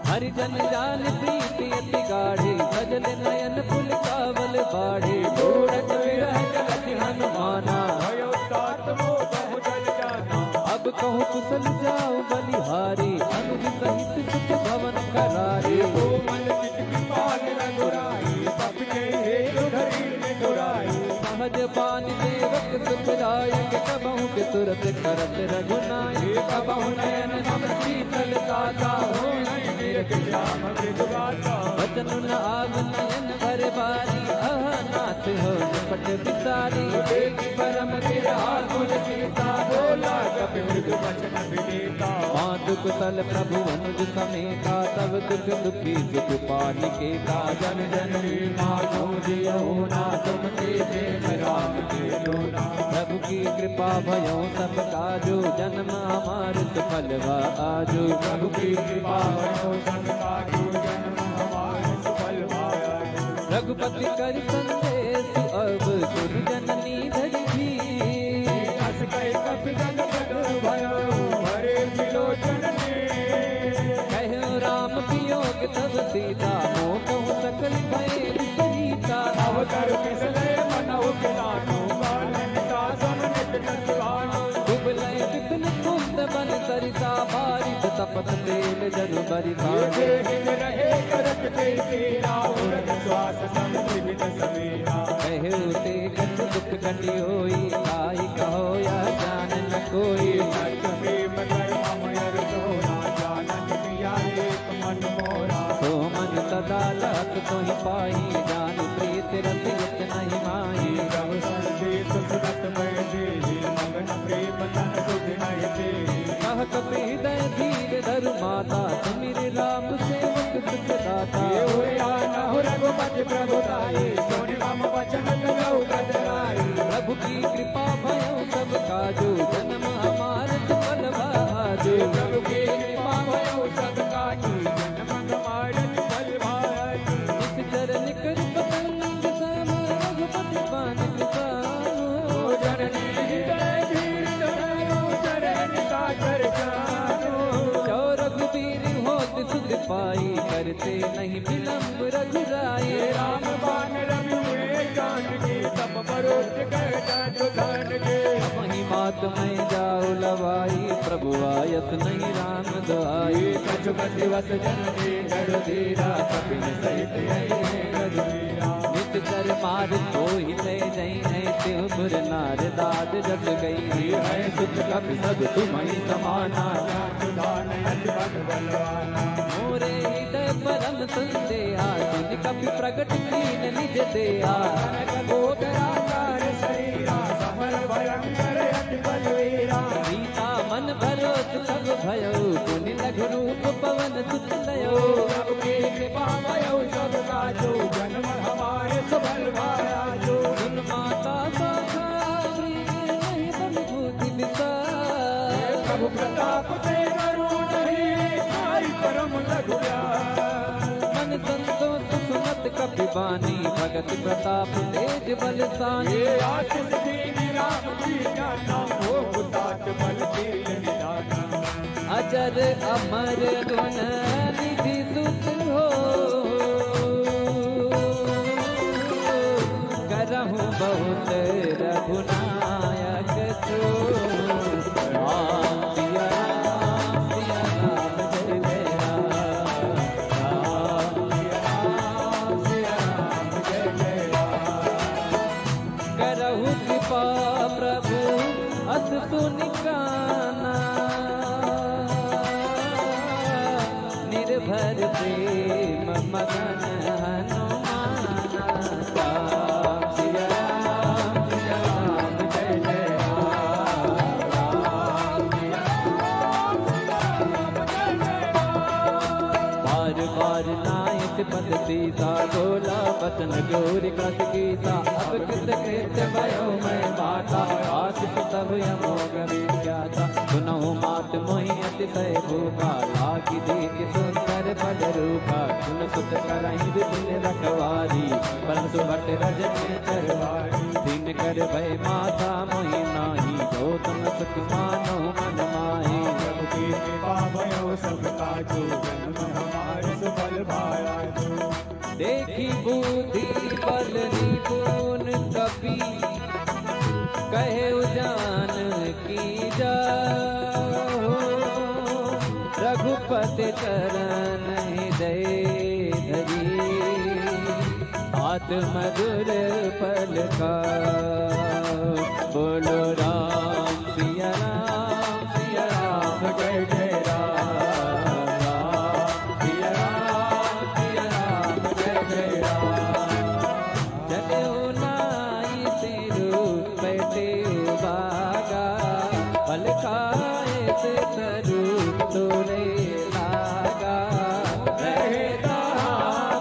हरिजन जान प्रीति अति गाढ़ी सजल नयन पुल कावल बाढ़ी ढूढ़त विरह जगत हनुमाना भयो तात मोह बहु जल जाना अब कहूँ कुशल जाओ बलिहारी अनुज सहित सुख भवन करारी ओ मन चित कृपाल रघुराई सबके हेतु धरी निगुराई सहज पान सेवक सुखदायक कबहु के तुरत करत रघुनाय कबहु नयन सब शीतल दाता हो निरख श्याम मृदुगाता वचन न आग नयन भर बारी अह नाथ हो निपट बिसारी देखि परम गिरहा कुल सीता बोला कपि मृदु वचन विनीता मातु कुशल प्रभु अनुज समेता तब दुख दुखी सुख पालिके का जन जननी मानो जियो ना तुम तेजे राम के लोना प्रभु की कृपा भयो सब काजो जन्म हमार सफल वा आजो प्रभु की कृपा भयो सब काजू जन्म हमारे सफल पाया रघुपति कर संदेश अब सुर जननी धरी अस कई कपि जन जग भयो हरे विलोचन ने कहो राम वियोग तब सीता मोह कहूँ सकल भय विपरीता नव कर किसले मनहु किलानो कालनिता समनित नचवानो कुबलय विपिन कुंद बन सरिता बारिश तपत तेल जनु बरिता ये हिन रहे करत ते तेरा उरग श्वास समझ बिन सवेरा कहो ते कछ दुख कटी होई आई कहो या जान न कोई सत्य प्रेम कर अमर सोना जानन किया एक मन मोरा तो मन सदा लख तो ही पाई जान प्रीत रसियत नहीं माही रव संदेश सुरत में देहि मगन प्रेम तन सुध नहीं देहि कह कपि हृदय धीर धर माता सुमिर राम सेवक सुख दाता ये हुआ न हो रघुपति प्रभु ताई सोनि मम वचन गौ गदराई प्रभु की कृपा भयो सब काजो जन्म हमार सफल भाजो प्रभु की कृपा भयो सब काजू जन्म हमारे फल भाजू इस चरण कर पतंग सम रघुपति पान किसानो जननी हृदय धीर धरो चरण का कर जानो जो रघुवीर होत सुध पाई करते नहीं विलंब रघुराई राम बान रवि हुए जान की तब बरोज कर धन के वही मात में जाओ लवाई प्रभु आयत नहीं राम दुआई कछुपति वस जननी गढ़ धीरा कपिन सहित यही गधीरा नित कर मार तो ही ले जई है त्योपुर नार दाद जग गई है सुख कपि सब तुम्हारी समाना सुधान अति बलवाना मोरे हृदय परम संदेहा सुन कपि प्रगट कीन निज देहा गोदराकार शरीरा समर भयंकर अति बलवीरा सीता मन भरोस सब भयो पुनि लघु रूप पवन सुत लयो प्रभु की कृपा भयो सब काजो जन्म हमारे सफल भाया जो सुन माता साखा नहीं बलभूति विसार प्रभु प्रताप ते करुण ही साई परम लघु मन संतोष सुमत कपि बानी भगत प्रताप तेज बलसानी ये आशीष दीनी राम जी जाना हो तात बल कील निदाना अजर अमर गुण निधि सुत हो करहु बहुत रघुनायक सो राम सिया राम सिया राम जय जय राम राम सिया राम जय जय राम करहु कृपा प्रभु अस सुनिकाना निर्भर प्रेम मगन हनुमाना राम सिया राम जय जय बचन गौरी कस कीसा अब कृत कृत्य भयो मैं माता आशिष तब यमोग विख्याता सुनहु मात मोहि अतिशय भूखा लागी देख सुंदर पद रूपा सुन सुत करहि विपिन रखवारी परंतु भट रजनी चरवारी दिन कर भय माता मोहि नाही जो तुम सुख मानो मन माही प्रभु की कृपा भयो सब काजू जन्म हमारे सुफल भाया जो देखी बुद्धि बल निपुण कपि कहे उजान की जा रघुपति चरण हृदय धरी आत्मधुर पल का बोलो राम सिया राम जय जय राम राम सिया राम जय जय राम जनेऊ नाई तेरू बैठे बागा पल खाए से तरू तोरे लागा रहता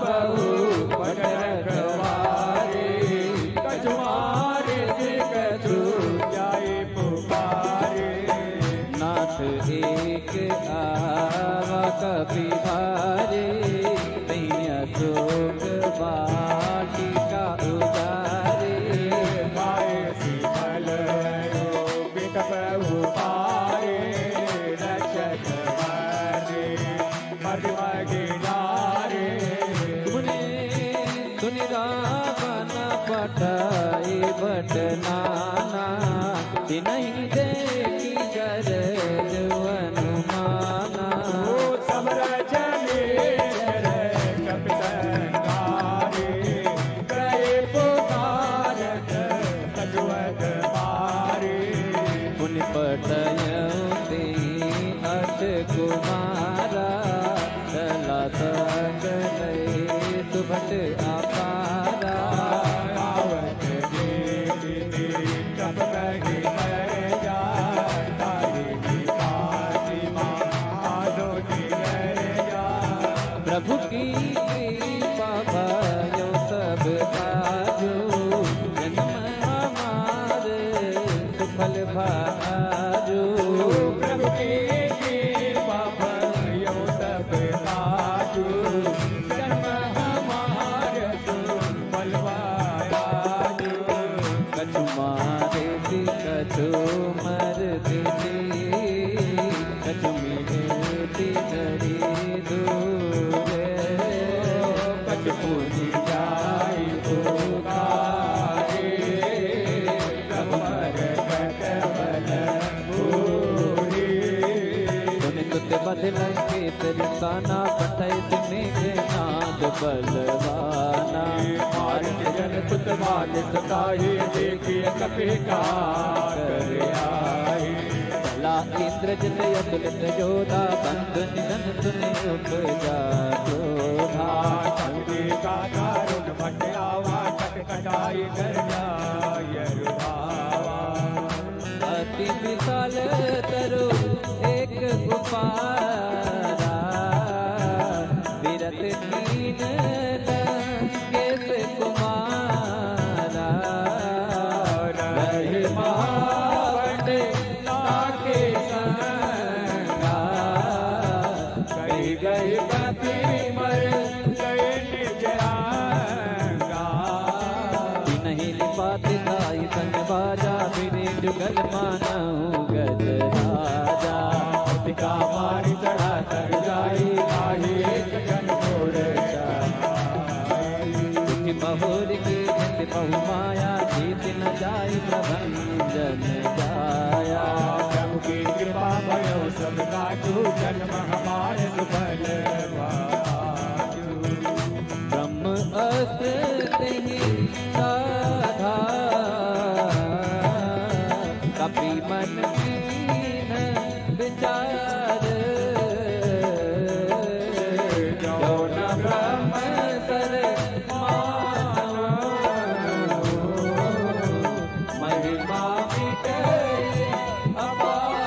बहु पट रखवारे कछुआरे से कछु जाए पुकारे नाथ एक आवा कभी भारे नैया शोक वाटिका उजारे पाए शीतल बिट प्रभु पारे रक्षक हरे मध्यम गिनारे मुने सुनि रावण पटाई बट नाना नहीं देखी कर अनुमाना सब रचने कपितंगारे करे पुकारत कछुअत मारे मुनि पटयते अट कुमारा चला सकले सुभट अपारा आवत देवी कप लगे जा तारी की फातिमा आदो की जा प्रभु की कृपा भयो सब काजो जन्म हमारे सुफल भाजो प्रभु की कृपा भयो सब काजू जन्म हमारे सुफल भाजू कछु मारे थी कछु मरती थी कछु मिलती धरी दूरे कछ पूजी जाई पुकारे कमर कटवल पूरी सुन तुत बदल के तिरसाना पठय तुम्हें नाद बलवाना मार जन सुत बाल सताई देखिए कपि का कर आई चला इंद्र जित अतुलित जोधा बंधु निधन सुने उपजा क्रोधा शक्ति का दारुण भटयावा कटकटाई कर जाय रुभावा अति विशाल तरु एक उपारा विरत कीन केस कुमारा रहे महावट लाके संगा गई गई कपि मर गए निज आंगा नहीं लिपाते ताई संग बाजा फिरे जुगल मानऊ गज राजा का मारी चढ़ा कर जाई आई एक जन छोड़ दुखी महोर की जित बहु माया जीत न जाई प्रभंजन जाया प्रभु की कृपा भयो सब काजू जन्म हमारे सुफल भाजू ब्रह्म अस्त्र तेहि साधा कपि मन कीन विचार जो न ब्रह्म सर मानो महिमा मिटे अपार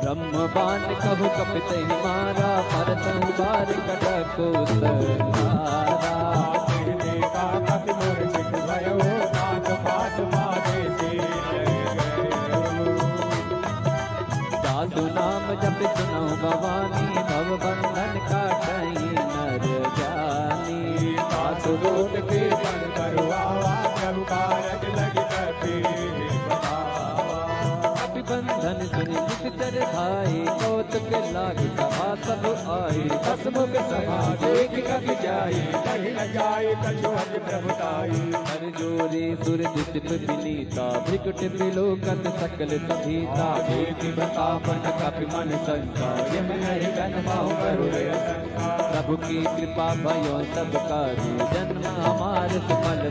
ब्रह्म बाण कहु कपित ही मारा भरत बार कटको सहारा देखा कपि मूर्छित भयो नाथ पास मारे से साधु नाम जप सुनो भवानी भव बंधन काटई नर जानी सासु दूत के बन करवावा जब कारज लगी कपि कपि बंधन सुनि नितर भाई कौतुक लागे सभा सब आई हसमुख सभा देख कपि जाई कहीं न जाए कछु हज प्रभुताई हर जोरे सुर दिस विनीता भ्रिकुट विलोकन सकल सुधीता देखि बतापन कपि मन शंका यम नहीं गन पाऊं करुणे प्रभु की कृपा भयो सब काजू जन्म हमार सुफल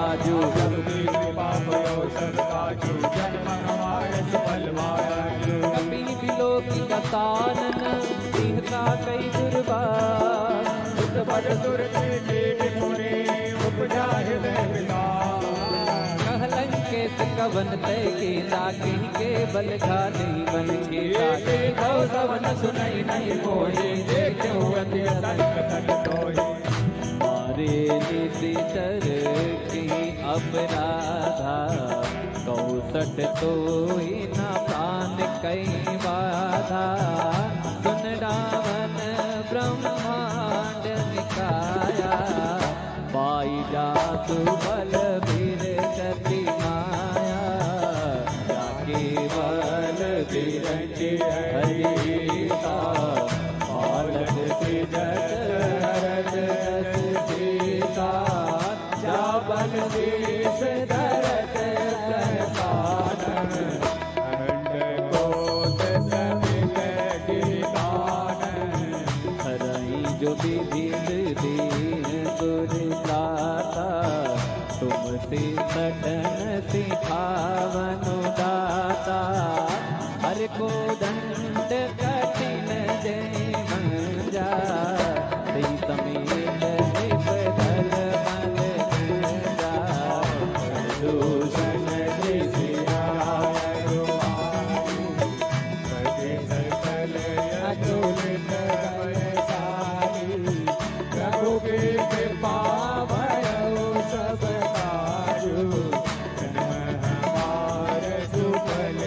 आजू सबकी कृपा भयो सब काजू जन्म हमारे सुफल मायाजू कपि विलोकी कतानन सिंहता कई दुर्बार उस बड़ दुर्गे देव मुनि उपजा हृदय विलास कहलंकेत कवन तय के ताकि के बल घाले बन के ताके कवन सुनई नहीं मोहे देखो अति संकट तोहि मारे निशिचर की अपराधा कौसट तो ही न प्राण कई बाधा सुन रावण ब्रह्मांड निकाया पाई जासु बल वीर गति माया जाके बल विरंचि हरिता पालक सिजत हरत रस सीता जाबल शीस धरत अंड कोश समित गिरिदान हरई जो विभिन्न दीन दुर्दाता तुमसे सटन सिखावनु दाता हर को दंड कठिन जय मंजा श्री समेत निपधल मल गंजा दूषण जिसिराय रुमाई सकल अतुलित सारी प्रभु की कृपा भयो सब काजू जन्म हमारे सुफल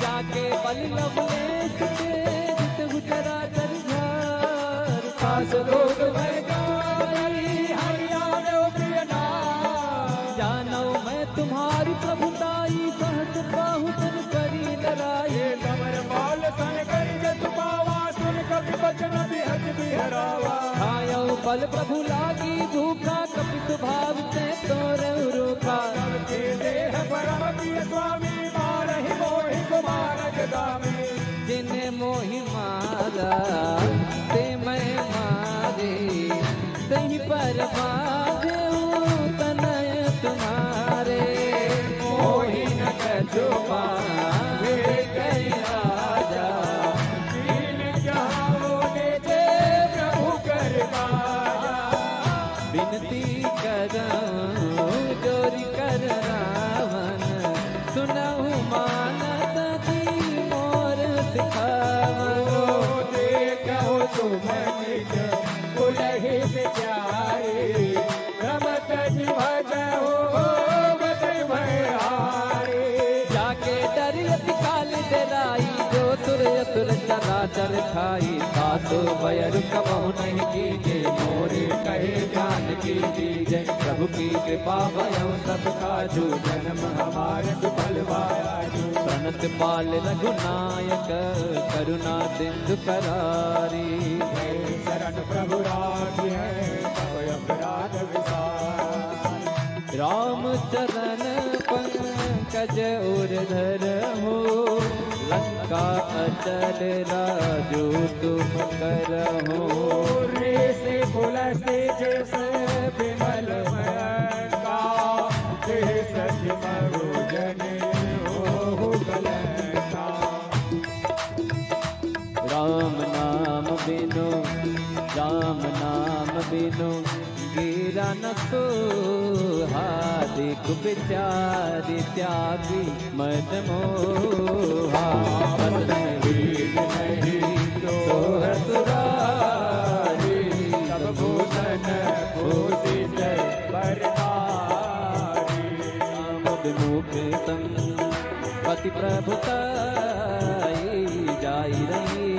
जाके बल लवलेश के जित गुजरा दरबार खास लोग मैं गाई हरियाणा प्रियना जानो मैं तुम्हारी प्रभुताई सहज बाहुतन करी लड़ाई कमर बाल सन करी जस पावा सुन कपि बचन बिहज बिहरावा आयो बल प्रभु लागी भूखा कपि स्वभाव से तोर रूखा के देह परम प्रिय स्वामी मारहि मोहि कुमार जगामी जिन्हें मोहि मारा ते मैं मारे सही पर बाजे तनय तुम्हारे मोहि न कछु पावे कई राजा दीन जहां ने जे प्रभु कर पाया विनती करऊं जोरी कर रावण सुनहु मानत जी मोर सिखावो देखो तुम निज उलहि विचारी रमत जीव जहो बत भयारी जाके डर यति काल डराई जो तुर यतुर चराचर खाई सासु भयर कबहु नहीं कीजे मोरे कहे जान की दीजे प्रभु की कृपा भयो सब काजू जन्म हमारे सुफल वायाजू प्रणत पाल रघुनायक करुणा सिंधु करारी शरण प्रभु राज है तब अपराध विसार राम चरण पंकज उर्धर हो लंका अचल राजू तुम करहो रे से पुलस्ते जैसे विमल का सच मरु जन हो गलता राम नाम बिनु राम नाम बिनु गिरा न सोहा देख बेचारी त्यागी मद मोहा बदन हीन नहीं सोहसुरारी सब भूषण भूषित बरनारी मुख संग पति प्रभुताई जाई रही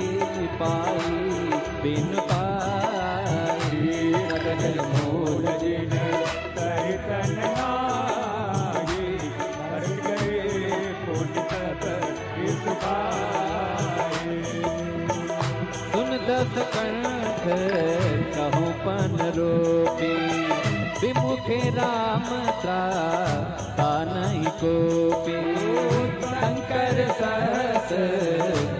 पाई बिन पाई नगन मूल जिन सहित नागी हर गए पुण्य तप इसुखाई सुन दस कंठ कहूँ पन रोपी विमुखे राम त्राता नहीं कोपी शंकर सहस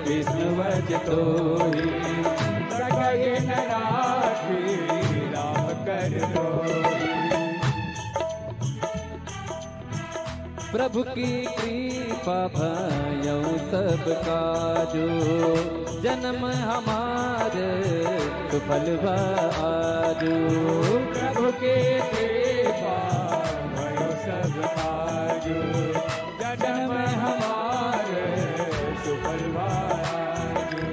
विष्णु वच तोहि सकय न राखी राम कर दोहि प्रभु की कृपा भयउ सब काजो जन्म हमारे सुफल आजो प्रभु के कृपा भयउ सब काजो जन्म हमारे सुफल आजो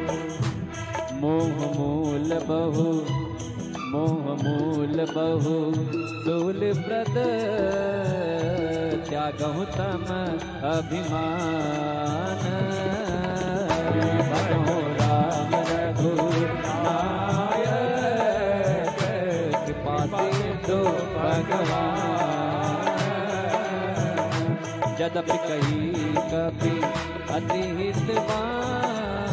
मोह मूल बहु दूल व्रत त्यागहु तम अभिमान भजहु राम रघुनायक कृपा सिंधु भगवान यद्यपि कही कभी अति हितवानी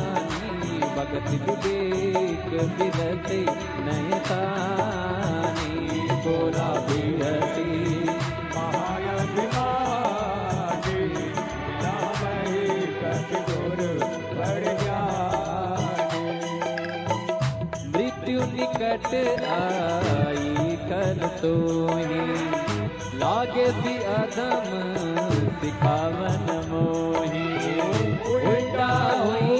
भगति विवेक विरति नयतानी बोला बिरती महायभिमानी राम ही कति गुर बढ़ जानी मृत्यु निकट आई कर तोहि लागे सी अधम सिखावन मोहि उल्टा हुई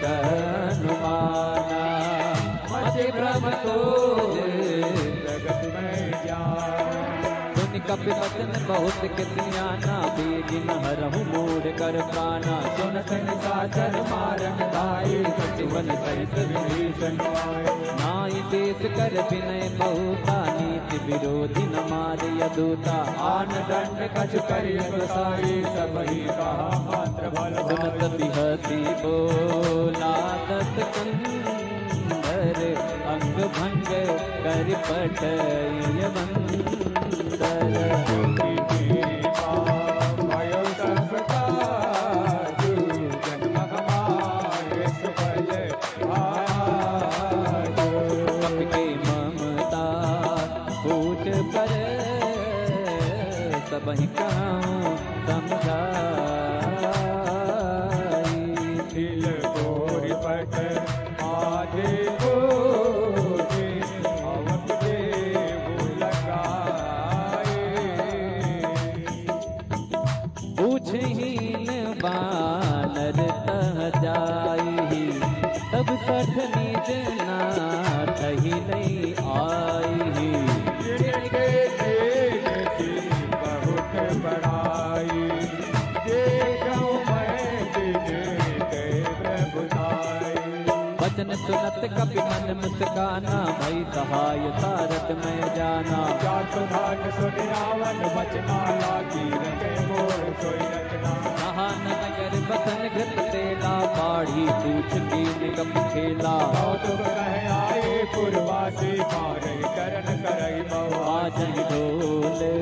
अनुमाना मचे भ्रम तो जगत में सुन कपि वचन बहुत कितनियाना बेगिन हरहु मूढ़ कर प्राणा सुन साचर मारन दाई सचिवन सहित विभीषण नाई देश कर विनय बहुता नीति विरोधी न मारे यदूता आन दंड कछ करिय गोसाई सबही कहा मात्र भल सुनत बिहसी बोला दस कंदर अंग भंग कर पटय बंदर सबहि कहूँ समझाई दिल गोरी पट आधे गोरे अवत देव लगाए पूछहीन बानर तह जाई तब सठ निज नाथ ही नहीं आई वचन सुनत कपि मन मुस्काना भई सहाय सारथ में जाना जात भाग सुन रावण वचना लागी रचे मोर सोई रचना नहान नगर बसन घृत तेला बाढ़ी पूछ की निगम खेला तुम रह आए पुरवासी मारे करन करई बाजहि ढोले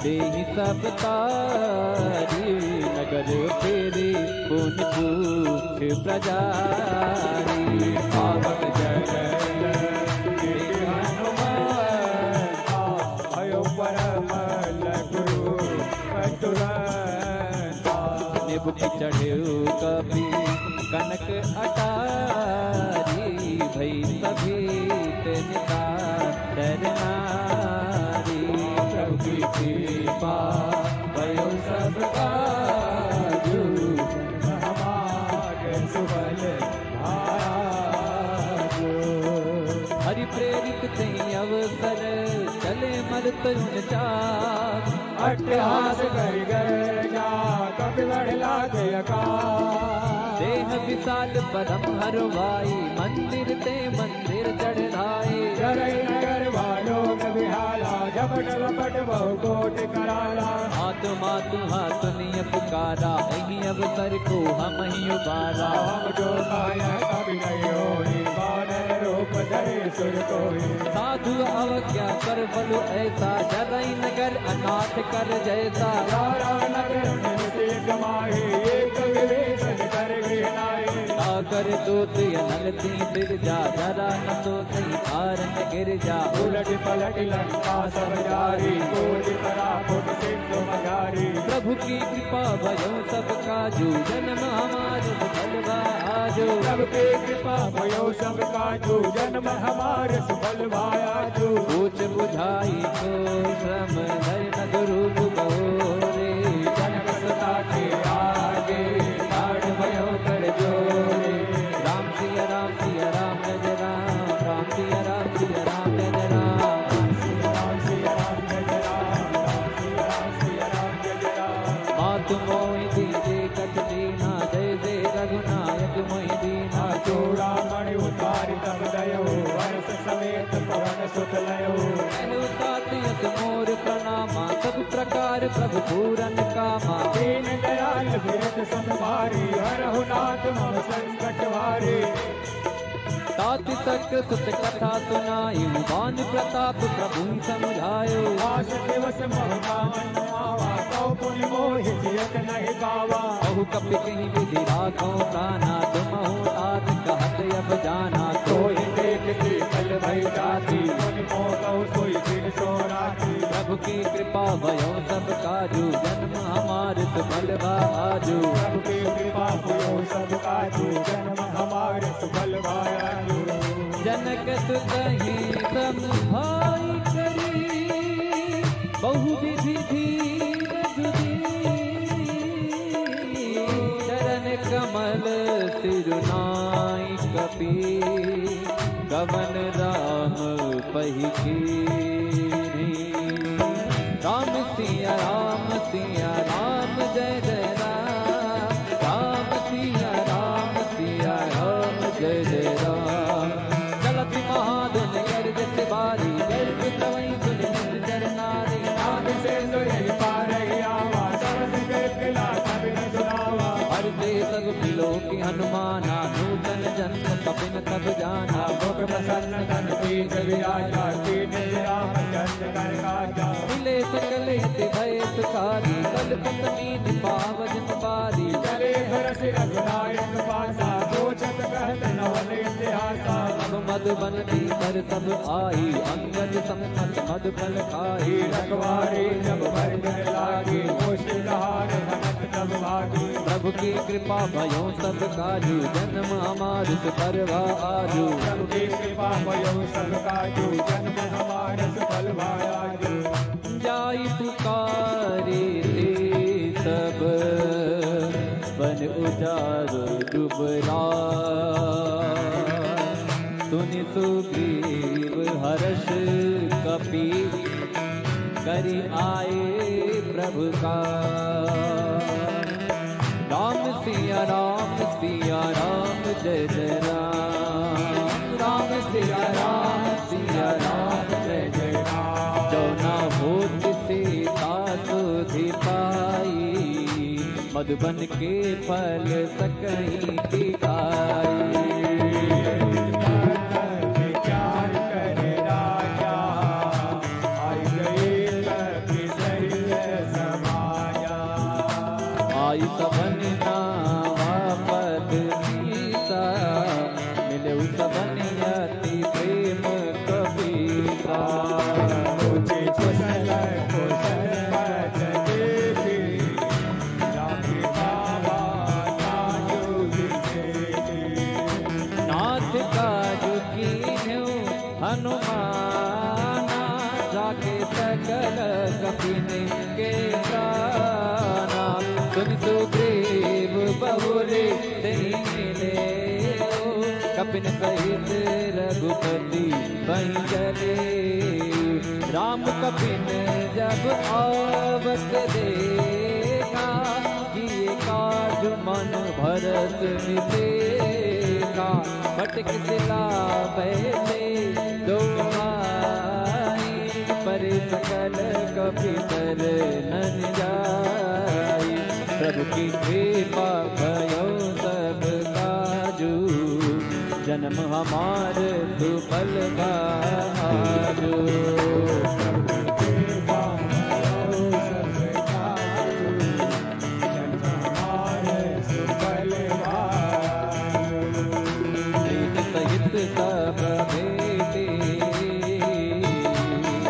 देहि सब तारी नगर फेरी पुन पूछ प्रजारी पावन जय हनुमान भयो परम गुरु निबुक चढ़े कभी कनक अटारी भई सभी निका डरनारी प्रभु की कृपा भयो सब काजू हमारे सुबल भाजू प्रेरित ते अवसर चले मरत उन चार अट्टहास कर गर्जा कपि बढ़ लागे अकाल देह विशाल परम हरवाई मंदिर ते मंदिर चढ़ाए चरई नगर वालोक विहाला झपट लपट बहु कोट कराला आत्मा तुम्हा सुनिय पुकारा यही अवसर को हम ही उबारा हम जो पाया कभी नहीं होई बानर रूप धरे सुर कोई साधु अवज्ञा कर बलु ऐसा जरई नगर अनाथ कर जैसा सारा नगर निमिषे कमाए एक विवेचन कर गिनाए कर दूत अनलती फिर जा जरा न तो सही कारण गिर जा उलट पलट लंका सब जारी कोटि परापुट सिंधु मगारी प्रभु की कृपा भयो सब काजू जन्म हमारो सफल आजो प्रभु की कृपा भयो सब काजू जन्म हमारे सफल भायाजू पूछ बुझाई को श्रम धर न गुरु गौरे जनक सता के आगे लाड भयो कर जोरे राम सिया राम सिया राम जय राम राम सिया राम सिया राम जय राम राम सिया राम जय राम राम सिया राम सिया राम जय राम मातु मोहि दीजे कछ दीना जय जय रघुनायक मोहि दीना चूड़ा मणि उतारि तब दयो वर्ष समेत पवन सुत लयो तातियत मोर प्रणामा सब प्रकार प्रभु पूरन कामा दीन दयाल विरत संभारी हरहु नाथ मम संकट हारे ताति सक्र सुत कथा सुनाई बान प्रताप प्रभु समझायो आस दिवस मोह पावन आवा कौ पुनि मोहि जियत नहीं पावा बहु कपि कहीं विधि राखो प्राणा तुम हो तात कहत अब जाना कोई देख शीतल भई जाती मुनि मोह सोई दिन सोराती प्रभु की कृपा भयो सब काजू जन्म हमारे सुफल आजू प्रभु की कृपा भयो सब काजू जन्म हमारे सुफल भायाजू जनक सुतहि समभाई करी बहु विधि धीर चरण कमल सिरुनाई कपि गवन राम पही राम सिया राम जय जय राम राम सिया राम जय जय राम चलत महाधुन गर्जत बारी गर्ज प्रवई सुन चरनारी नाद से सुरहि पारहि आवा सरस के किला कबि न सुनावा हर से सब मिलो की हनुमाना नूतन जन्म कपिन तब जाना मुख प्रसन्न तन पीठ विराजा कीन राम चंद्र कर काजा मिले सकल हित भय सुखारी कल पत्नी पावन पारी चले घर से रघुनायक पासा सोचत कहत नवल इतिहासा अब मधुबन भीतर सब आई अंगद संकट मधु फल खाई रखवारी जब भर लागी मुश्किल हार हनत तब भागी प्रभु की कृपा भयो सब काजू जन्म हमारे सुपरवा आजू प्रभु की कृपा भयो सब काजू जन्म हमारे सफल भायाजू जाई पुकारे ते सब बन उजारो डुबरा सुनि सुग्रीव हर्ष कपि करि आए प्रभु का राम सिया राम जय जय राम राम सिया राम जय जय राम जो न होत सीता सुधि पाई मधुबन के फल सकहीं दिखाई विचार करे राजा आई गई कपि सहित समाया आई सबन नावा पद सीता मिले सबन यति प्रेम कबीरा मुझे कुशल कुशल पद देखी राम बाबा काजू दिखे नाथ काजू कीन्हु हनुमाना जाके सकल कपिन के प्राणा सुन सुग्रीव बहुरे तेहि मिले कपिन सहित रघुपति वहीं चले। राम कपिन जब आवत देखा, किए काज मन भरत मिलेगा। फटक सिला पहले दो भाई, पर सकल कपितर नन जाई। प्रभु की कृपा भयो सब काजू, जन्म हमार सुफल भाजू। सहित सब बेटे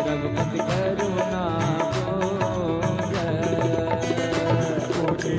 रघुपति करुणा कोटि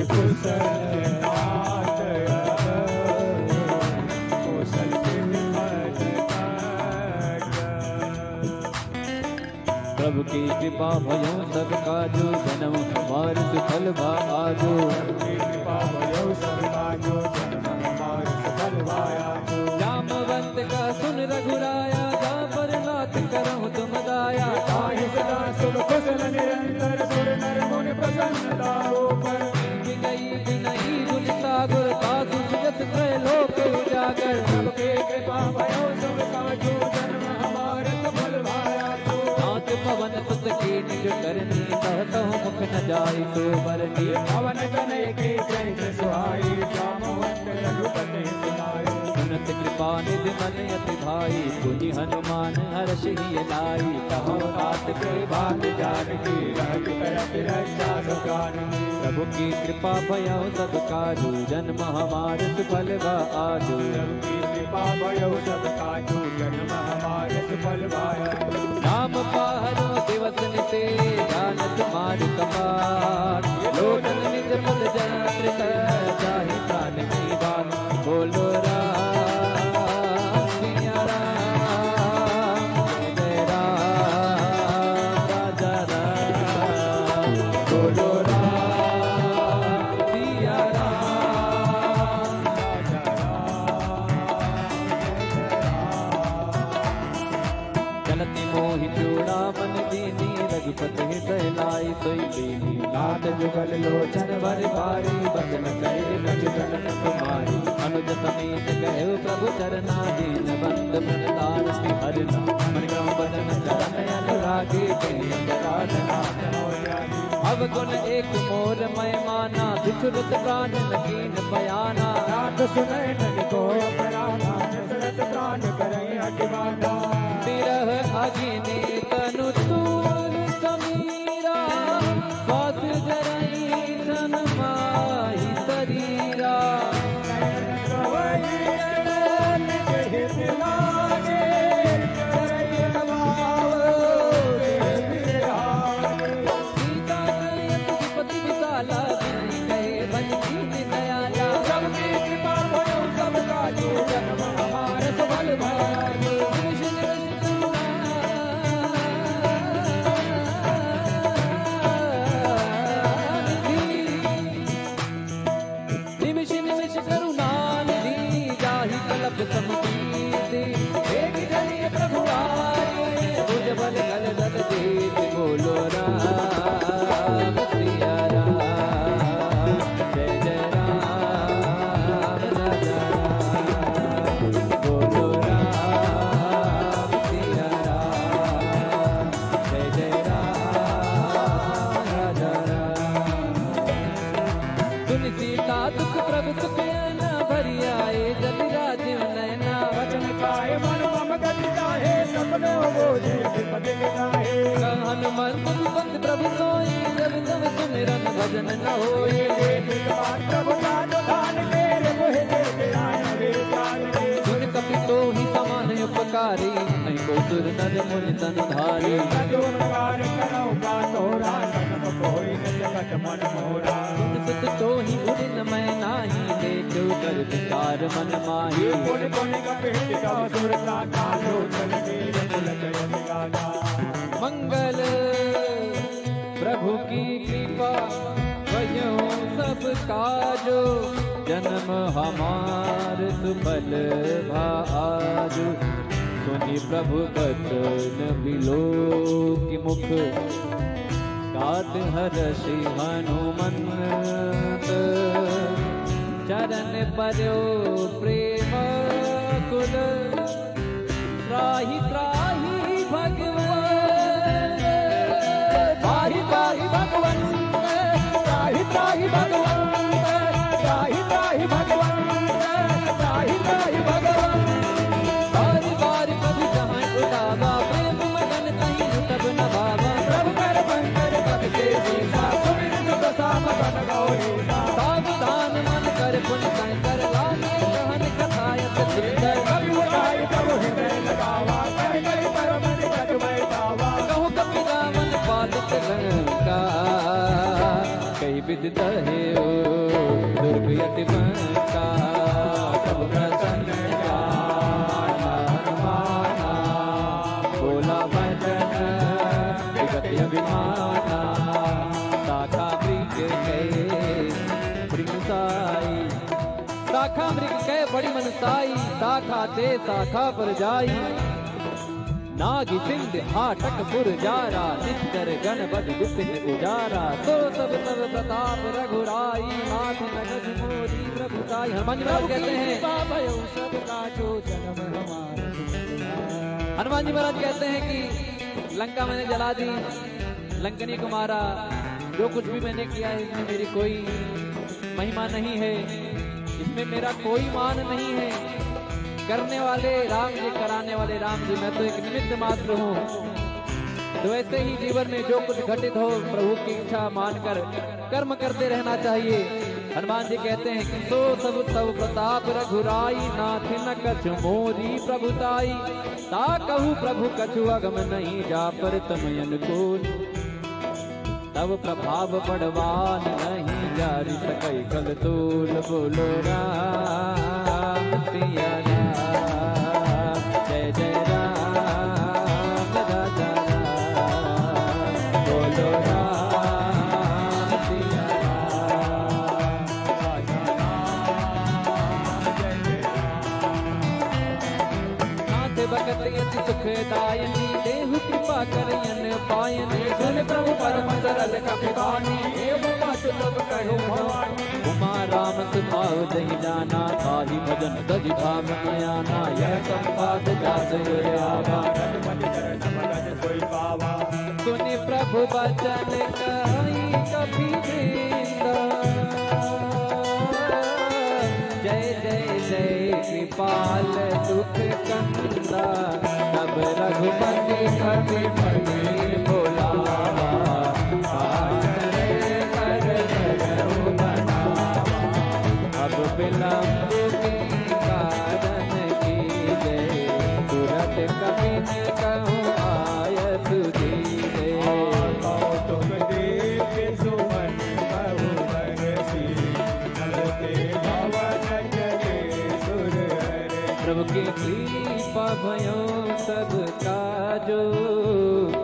प्रभु की कृपा भयो सब काजू, जन्म हमार सुफल भाजू। कृपा भयो सब काजू, जन्म हमार सुफल भाजू। जामवंत का सुन रघुराया, जा पर नाथ करहु तुम दाया। ताहि सदा सुख कुशल निरंतर, सुर नर मुनि प्रसन्नता ऊपर। विनयी विनयी गुण सागर, साधु सुजस त्रैलोक उजागर। सबके कृपा भयो सब काजू, जन्म हमार सफल भाजू। नाथ पवन सुत की निज करनी, कहतहु मुख न जाई सो बरनी। पवन तनय के चरित सुहाई, जामवंत रघुपति सुनाई। सुनत कृपा निधि मन अति भाई, पुनि हनुमान हर्ष ही लाई। कहो नाथ के भाग जानकी, रहत करत रक्षा सुखान। प्रभु की कृपा भयो सब काजू, जन्म हमार सुफल आजू। प्रभु की कृपा भयो सब काजू, जन्म हमार सुफल भाजू। नाम पाहरो दिवस निते, जानत मार कपाट। लोचन निज पद जंत्रित, जाहि प्राण की बात। बोलो राम सिया राम, जय राम राजा राम। बोलो राम सिया राम राजा राम। चलती मोहि चूड़ा मन दीनी, रघुपति हृदय लाई सोई दीनी। नाथ जुगल लोचन भर भारी, बदन करे रघुगन कुमारी। अनुज समेत गए प्रभु चरना, दीन बंद प्रदान हरना। मन क्रम बदन चरण अनुरागी, आराधना। अवगुण एक मोर मैं माना, बिछुरत प्राण नकीन बयाना। नाथ सुनय नन को अपराधा, दशरथ प्राण करय अतिवादा। विरह अग्नि तनु तूल समीरा, स्वास जरई तन माहि शरीरा। सीता कयत विपति विशाला, बिनि कहे बन दीन दयाला। सबकी कृपा भयो सब काजू, जन्म हमार सफल भाजू। निमिष निमिष करुणानिधि, जाहि कलप समुदीति। एक जनि प्रभु आए, भुज बल कल दल देत। बोलो राम सिया राम, जय जय राम राजा राम। बोलो राम सिया राम, जय जय राम राजा राम। सुन सीता दुख प्रभु सुख न भरी आए, जल राजीव नैना। वचन पाए मन मम गति चाहे, सपनो बोझे विपद गिराए। हनुमंत विपद प्रभु सोई, जब तब सुमिरन भजन न होई। प्रभु जान दान मेरे मोहि देते आए वे जान के। सुन कपि तो ही समान उपकारी, नहीं को सुर नर मुनि तन धारी। सजोकार करो का तोरा, नम कोई न जगत मन मोरा। सुन सुत तो ही उदिन मैं नाही, देखो कर विचार मन माही। पुनि पुनि कपित का सुरता, कालो चल मेरे कुल जय गाना। मंगल प्रभु की कृपा भयो सब काजो, जन्म हमार सुफल भाजो। सुनि प्रभु बचन बिलो कि मुख गात हर्षि हनुमंत चरण पर्यो प्रेम कुल त्राहि त्राहि भगवान त्राहि त्राहि भगवान त्राहि त्राहि भगवान त्राहि त्राहि भगवान त्राहि त्राहि भगवान बारी बारी प्रभु जहाँ उठावा प्रेम मगन कहीं तब न भावा प्रभु कर बंकर पद के सीता सुमिर सुख साम बन गौरी सावधान मन कर पुन कर लागे कहन कथायत सुंदर कवि उठाई तब हृदय लगावा कर गई परम निकट बैठावा कहूँ कपि रावण पालित लंका कई विदित है ओ दुर्ग यति बंका सब प्रसन्न हनुमाना बोला वचन विगत अभिमाना शाखा मृग साई शाखा मृग के बड़ी मनसाई शाखा ते शाखा पर जाई नागी सिंध हाटक पुर जारा निश्चर गण बद विपिन उजारा तो सब तब प्रताप रघुराई माथ नगज मोरी प्रभुताई। हनुमान जी महाराज कहते हैं हनुमान जी महाराज कहते हैं कि लंका मैंने जला दी लंकनी को मारा जो कुछ भी मैंने किया है इसमें मेरी कोई महिमा नहीं है इसमें मेरा कोई मान नहीं है करने वाले राम जी कराने वाले राम जी मैं तो एक निमित्त मात्र हूँ। तो ऐसे ही जीवन में जो कुछ घटित हो प्रभु की इच्छा मानकर कर्म करते रहना चाहिए। हनुमान जी कहते हैं कि सो सब तब प्रताप रघुराई नाथि न कछु मोरी प्रभुताई ता कहू प्रभु कछु अगम नहीं जा पर तमयन को तब प्रभाव बढ़वान नहीं जारी सकई कल तूल बोलो राम सिया राम जय जय राम राजा राम बोलो राम सिया नाथ भगत यति सुखदायनी देहु कृपा करयन पायन सुन प्रभु परम सरल कपिवानी एवं सुलभ कहो भवानी उमा राम सुभाव दही जाना ताहि भजन दधि भाव नयाना यह संपाद जास आवा सुनि प्रभु बचन कहि कपि जय जय जय कृपाल दुख कंदा तब रघुपति कपि पति बोलावा अब विलंब के कारण की जय तुरंत कपि कहूँ आय सुधीरे तुम देख सुमन बहु बरसी नलते भवन जगे सुर प्रभु की कृपा भयो सब काजो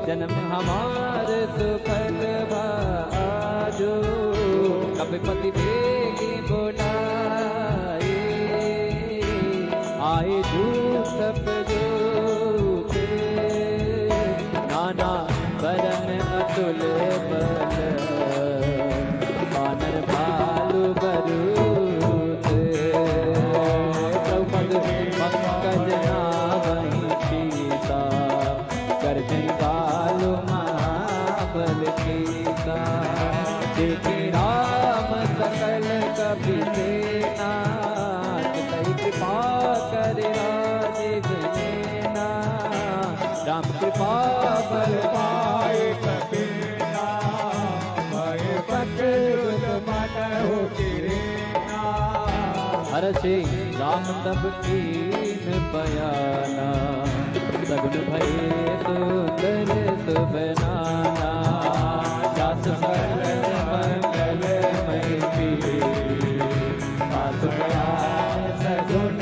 जन्म हमार सुफल भाजो कपिपति देगी बोलाए आए झूठ सब जोते नाना बरन अतुल बल बानर भालू बरूद प्रभु पंकज नावहि सीता कर जय बालू महाबल सीता देखे राम सकल कपि सेना कई कृपा करे राजीव नेना राम कृपा बल पाए कबीरा मैं पकड़ मन हो गिरेना हर्षि राम तब कीन बयाना सगुन भय सुंदर सुबनाना जास मंगल मय सगुन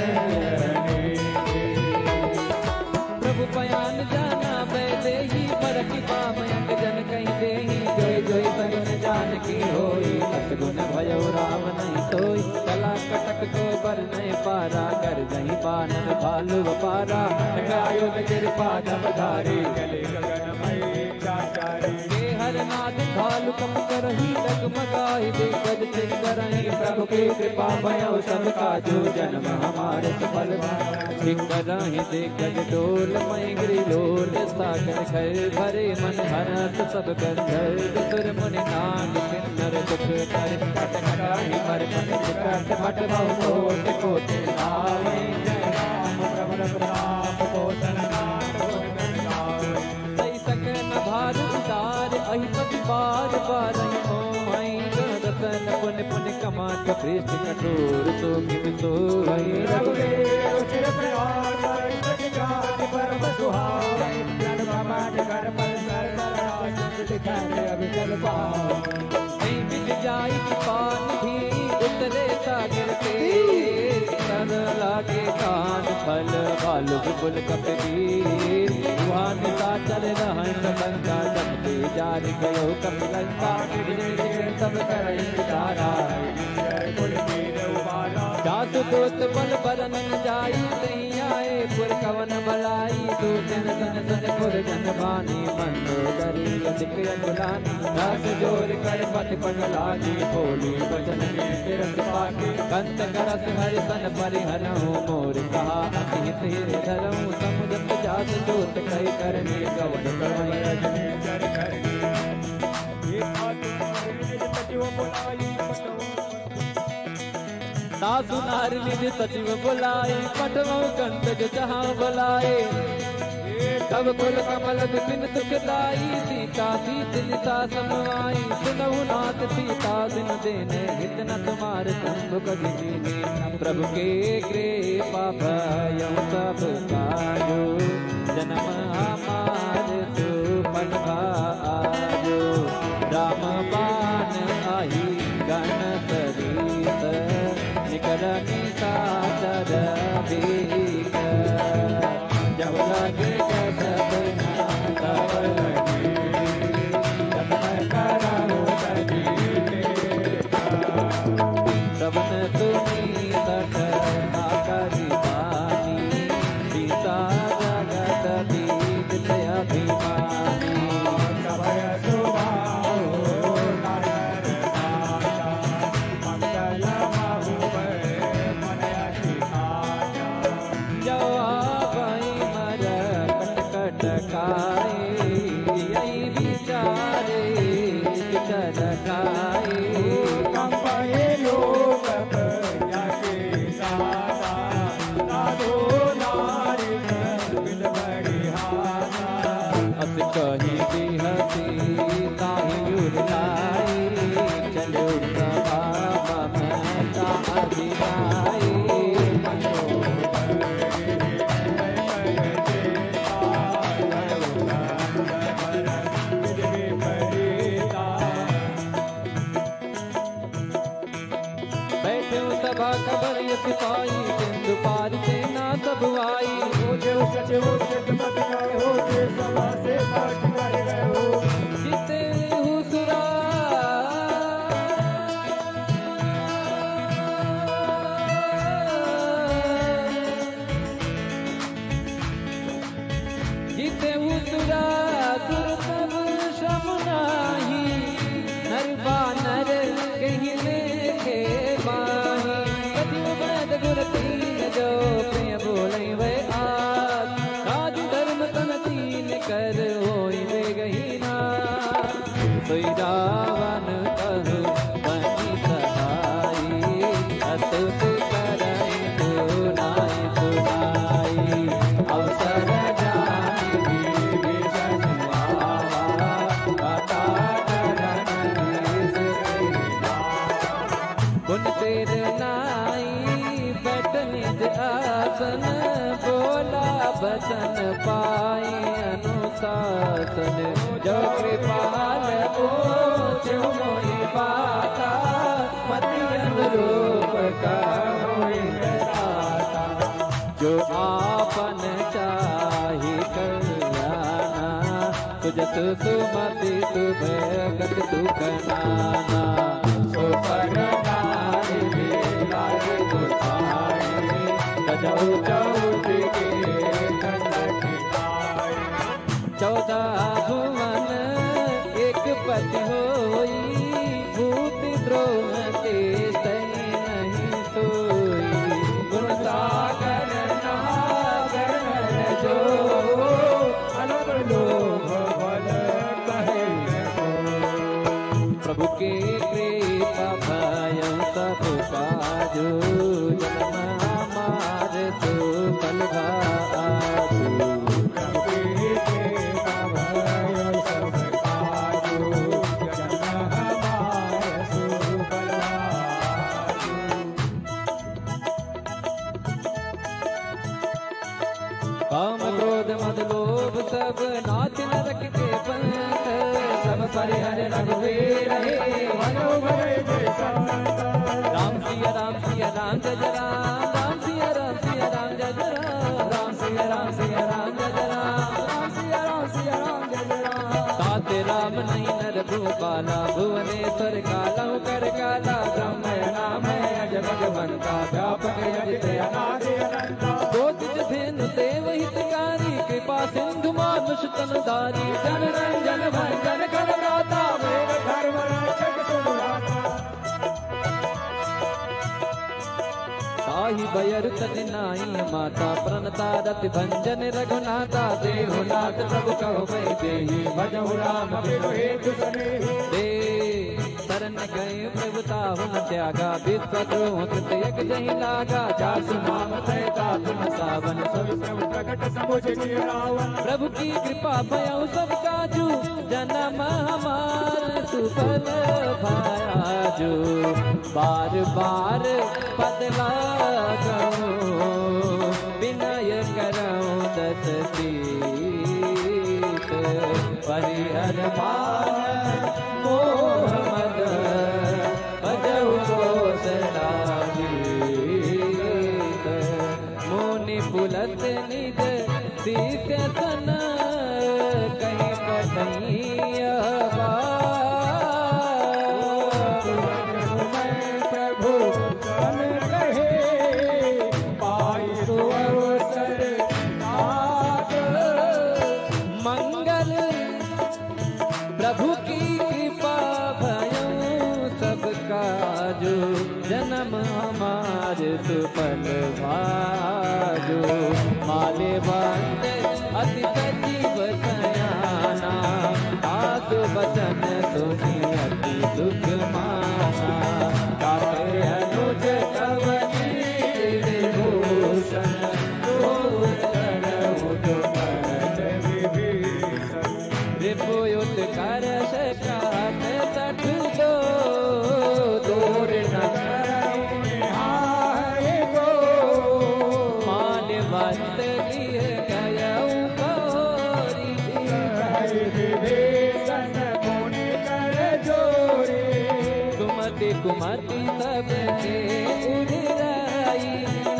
प्रभु बयान जाना बैदे ही पर कृपा मयंक जन कहीं दे जोई जोई सगुन जानकी होई, सतगुण भयो राम नहीं सोई। कला कटक को बर नहीं पारा, कर जही बानन भालु पारा। आयुध कृपा जब धारी, गले गगनमयी चाचारी। हर नाद भालु कप करही, डगमगाहि दिग्गज चित करही। प्रभु की कृपा भयो सब काजू, जन्म हमारे सफल ठीक करही। दिग्गज डोल मय गिरि लोल, सागर खर भरे मन हरस सब गंधर्व। सुर मुनि नाग किन्नर दुख कर, कट कटाहि मर मन विकट। मट बहु कोटि कोटि नावै, जय राम प्रभु रघुनाथ कौशल नाथ गुण गावै। सही सकन भार उतार, अहिपति बार बार मोहि। रतन पुन पुन कमात, पृष्ठ कठोर तो किम सोई। रघुवीर रुचिर प्रहार, परम जाति परम सुहावै। जन कमाट कर पर सर बराज, दिखाए अभिचल पावै। मिल जाई पान भी उतरे सागर से, तर लागे कान फल भालु विपुल कपीर। वहाँ निशा चल रहन लंका, जपते जारी गयो कपिलंका। सब करई विचारा, जासु दोत बल बरन जाई। नहीं आए पुर कवन बलाई, दो दिन सन सन पुर जन बानी। मंदोदरी अधिक अकुलानी, रस जोर कर पति पग लागी। बोली वचन के रस पाके, कंत करस हरि सन परिहरहु। मोर कहा अति हित धरहु, समुद्र जात जोत कई करने। गवन प्रवण रजनी जर करनी, सासु नार निज सचिव बुलाए, पठवो कंत जो जहाँ बुलाए। तब कुल कमल विपिन सुखदाई, सीता सीत निशा समाई। सुनहु नाथ सीता दिन देने, हित न तुम्हार शंभु कभी दीने। प्रभु के कृपा भयउ सब काजो, जन्म हमार सुपन भाजो। राम बाण आही गण सरीस, निकरनी सादर बीक। जब लगे सब तब लगे, जब कराओ श्रवण सुनी सठ आकरि बानी। सीता जगत बीत अभिमानी, कवय सुभाओ नायर राजा। मंगल बाहुबल मन अति आजा। जवाबई मर कट काए, यही विचारे विचर खाए। कंपये लोक जाके सारा, साधो नारी बिन बड़िहारा। अस कही बिहसी ताहि उड़ाई, चलो सभा ममता अधिराई। बैठे सभा कबर सिपाही, सिंधु पार सेना सब आई। जो सचिव खिदमत कर हो, जे सभा से पाठ कर गए हो। जिते हुसुरा जिते हुसुरा सुर तब श्रम नाही। नर बानर कहीं लेखे बाही, सचिव वैद गुर तीन जो प्रिय बोले वे आज। राज धर्म तन तीन कर होई वे गहीना। सोई रावण कहु बनी सहाई, अतुत करई सुनाई सुनाई। अवसर जानी विषण आवा, कथा करन गुण तेर नाई। बैठ निज आसन, बोला बचन पाई अनुशासन। जो कृपाल पूछ मोहि पाता, पति अनुरूप कहोइ दाता। जो आपन चाहि कल्याणा, तुझ सुमति शुभ गत दुख नाना सो पर नारी लागे गोसाई बजाऊ चौथ के खंडक नाई 14 भुवन एक पति होई भूत द्रोह के सही नहीं सोई गुण सागर नागर जो अलग लोभ बल कहे प्रभु के कृपा भय सब काजू जन्म हमार तो बलवाजू काम क्रोध मद लोभ सब नाच नरक के पंथ सब परिहर रघुवीर हे मनो भरे जय संत राम सिया राम जय राम राम सिया राम जय राम राम सिया राम जय राम राम सिया राम जय राम ताते राम नहीं नर भूपाला भुवनेश्वर काला कर काला ब्रह्म नाम है अज भगवंता व्यापक अजित अनादि अनंता ज्योतिष धेनु देव हितकारी कृपा सिंधु मानुष तनधारी जन रंजन भंजन कर राता मेरे धर्म रक्षक सुभ्राता ताहि बयर तज नाई माता प्रणता रति भंजन रघुनाथा देहुनाथ प्रभु कहो भई देहि भजहु राम बिनु हेतु सनेहि दे शरण गए प्रभुता हुन त्यागा विश्वद्रोह कृत यज्ञ जहि लागा जासु नाम त्रैता तुम सावन सब सब प्रकट समुझ रावण प्रभु की कृपा भयउ सब काजू जन्म हमार सुफल भायाजू बार बार बदला विनय करऊं दस सीत परिहर मान मोह मद भजऊ घोषणा गीत मुनि पुलत निज शीश सन कहीं कहीं प्रभु कन कहे पाई तो अवसर नाग मंगल प्रभु की कृपा भयऊ सब काजू जन्म हमार सुफल भाजू माले बंद अति सजीव सयाना आसु बचन सुनी अति दुख माना काटे अनुज कवनी विभूषण विपुयुत कर सकात सठ दो दूर न मान वत लिए गयऊ गौरी सुमति कुमति सब के उड़ाई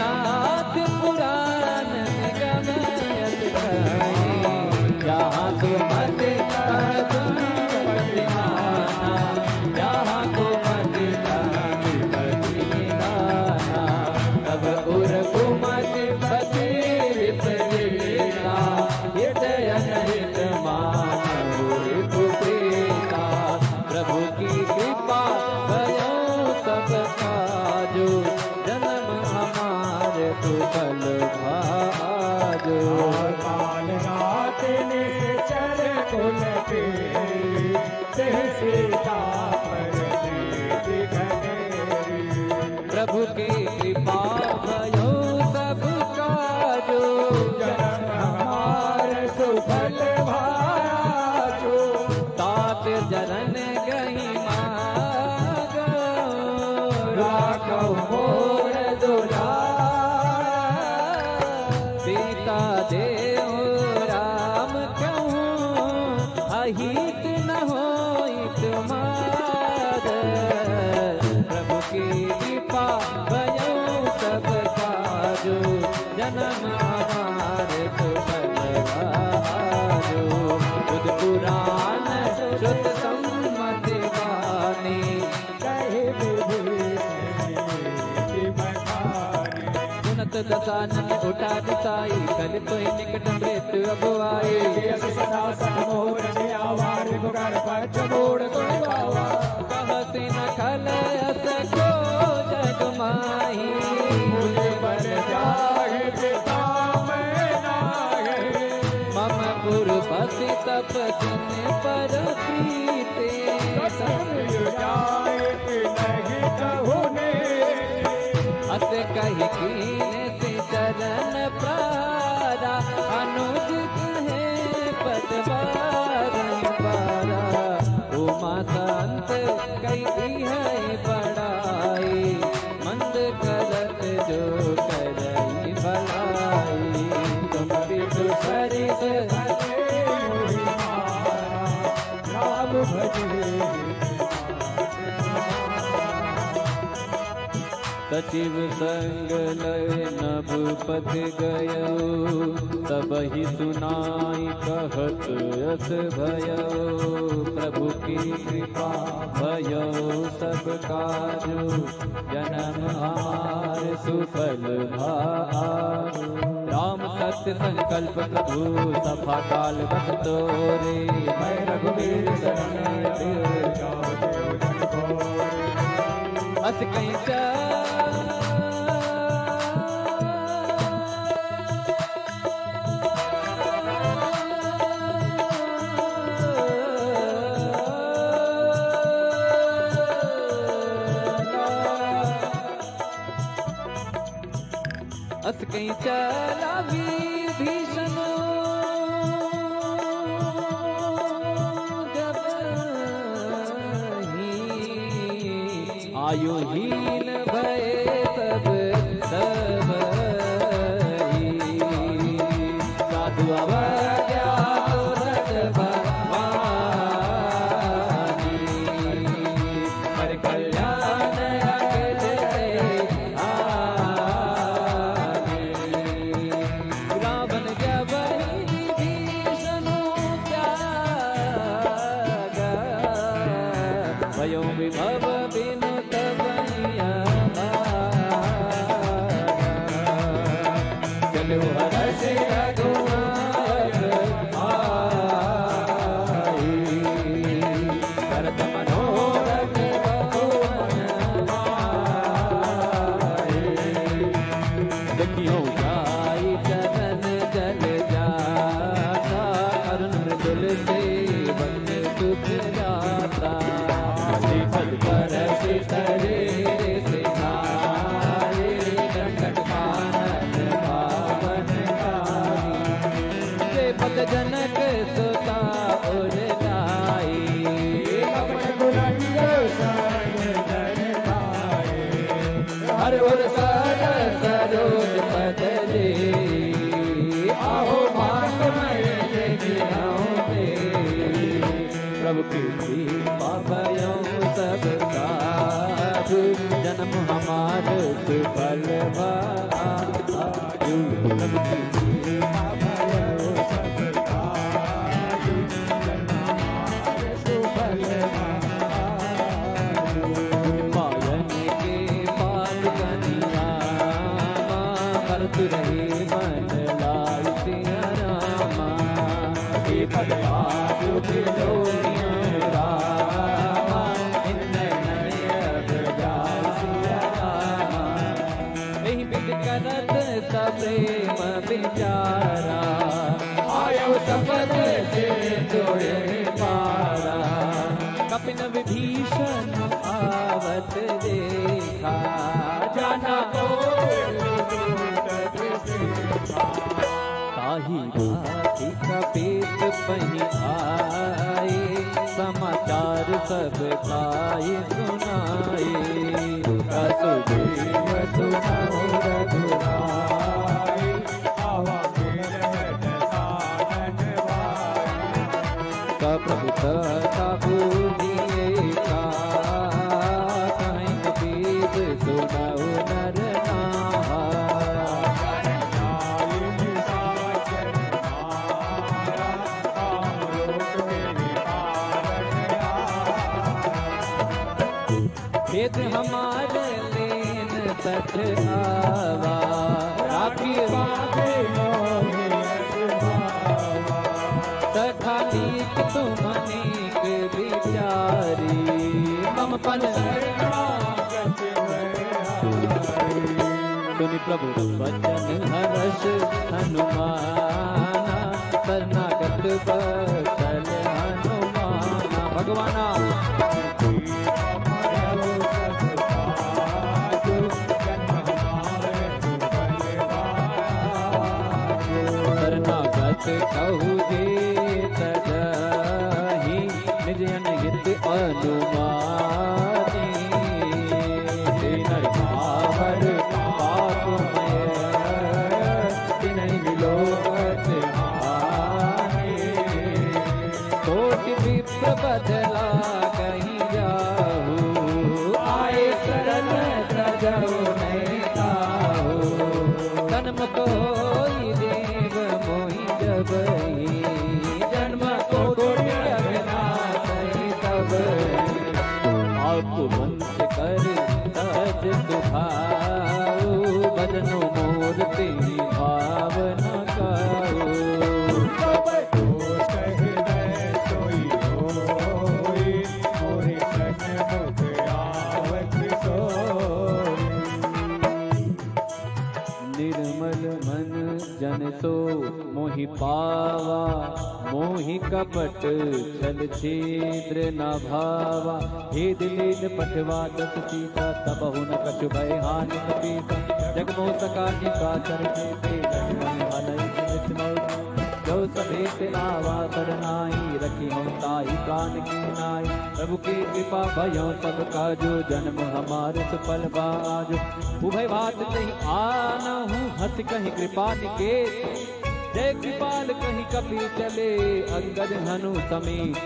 नाथ पुराण गमयत गाई जहाँ सुमति जहाँ कुमति तब उर कुमति पति विपरीता हित अनहित मान प्रीता प्रभु की कृपा भयो सब काजो जन्म हमारे सुफल भाजो प्रभु की कृपा भयो सब काजो सुफल भाजो तात जरन गही मागो राखो मोर दुला सीता देव राम कहूँ अहित न होइत माद प्रभु की कृपा भयो सब काजो जन्म हमारे सुफल भाजो बुध पुराण कानन उठा दिसाई, कलिप निकट मृत्यु अब आई। सदा सतमोर आवार पुकार पच मोड़ कोई बावा, कहते न खल सको जग माही, मुझे बन जाए पिता मैं नाहे। मम पुरपति तपस्विन पर प्रीते, जाए नहीं कहूने, अस कही कीने से चरण प्रारा, अनुज कहे पद बारंबारा। उमा संत कही है बड़ाई, मंद करत जो करई भलाई। तुम विदु सरिस राम भजे सचिव संग लय नभपत गयो, सबहि सुनाई कहत यस भयो। प्रभु की कृपा भयो सब काजु, जन्म हमार सुफल भारु। राम सत्य संकल्प प्रभु सफा काल बस तोरे, मैं रघुवीर शरण अस कहीं अस कहीं चला वीर भीषण, जब ही आयु हीन भय सब सब साधु अवज्ञा तुरत भवानी, पर कल्याण अखिल रावण जब भीषण त्यागा, भयो विभव बिनु तबनिया चलो हर्ष रघुनाथ आई, भरत मनोरथ बहुमन माई। देखियो जाई चरण जल जाता, अरुण मृदुल सेवन सुख जाता। पद पर शरीर से नारे, दंडक कानन पावन कारी। पद जनक सुता उर लाई, अपने बुलंद शरण जन पाए। हर उर सर सरोज पद दे, आहो मान मैं प्रभु की कृपा भयो सब काजु, जन्म हमार सुफल भाजु। प्रभु की कृपा भयो सब काजु, जन्म हमार सुफल भाजु। पायन के पाद कनियामा, भरत रहे मन लाल सिया रामा। हे भगवान बिलो रामा, इन्नय नयन जाय सिया रामा। एहि बिद करत सप्रेम विचारा, आयो सपद से जोड़े पारा। कपिन विभीषण आवत देखा, जाना को ताही राखी कपीत पही आए, समाचार सब खाई सुनाए। असुदेव सुनाओ रघुराई, आवा मेरे साधन वाई। प्रभु कथा बूझिए का, कहीं कपीत सुनाओ नर नाहा। खेत हमारे लेन सठ आवा, राखी पापी मोहि सखा नीक तुम अनेक विचारी मम पन सुनि प्रभु वचन हर्ष हनुमाना शरणागत बचल हनुमाना भगवाना शरणागत कहु जे तजहि निज अनहित अनुमानी नर भावर पापमय तिन्हि विलोकत हानि कोटि विप्र बदला कहीं जाहु आए शरण तजहु नहीं ताहु जन्म कोई देव मोहि जबहि जन्म कोटि अघनाथहि तब आप वंश कर तज सुभाऊ भजनो मूर्ति भावना काऊ निर्मल मन जन सो मोहि पावा मोहि कपट छल छिद्र न भावा हे दिलीन पटवा दस सीता तबहु न कछु भय हानि पीसा जगमोह सका निकाचर के जो सभेत आवा सरनाई रखी हम ताई प्राण की नाई प्रभु की कृपा भयो सब काजो जन्म हमारे सुफल बाजो उभय बात नहीं आना हूँ हंस कहीं कृपा निकेत जय कृपाल कहीं कपि चले अंगद हनु समेत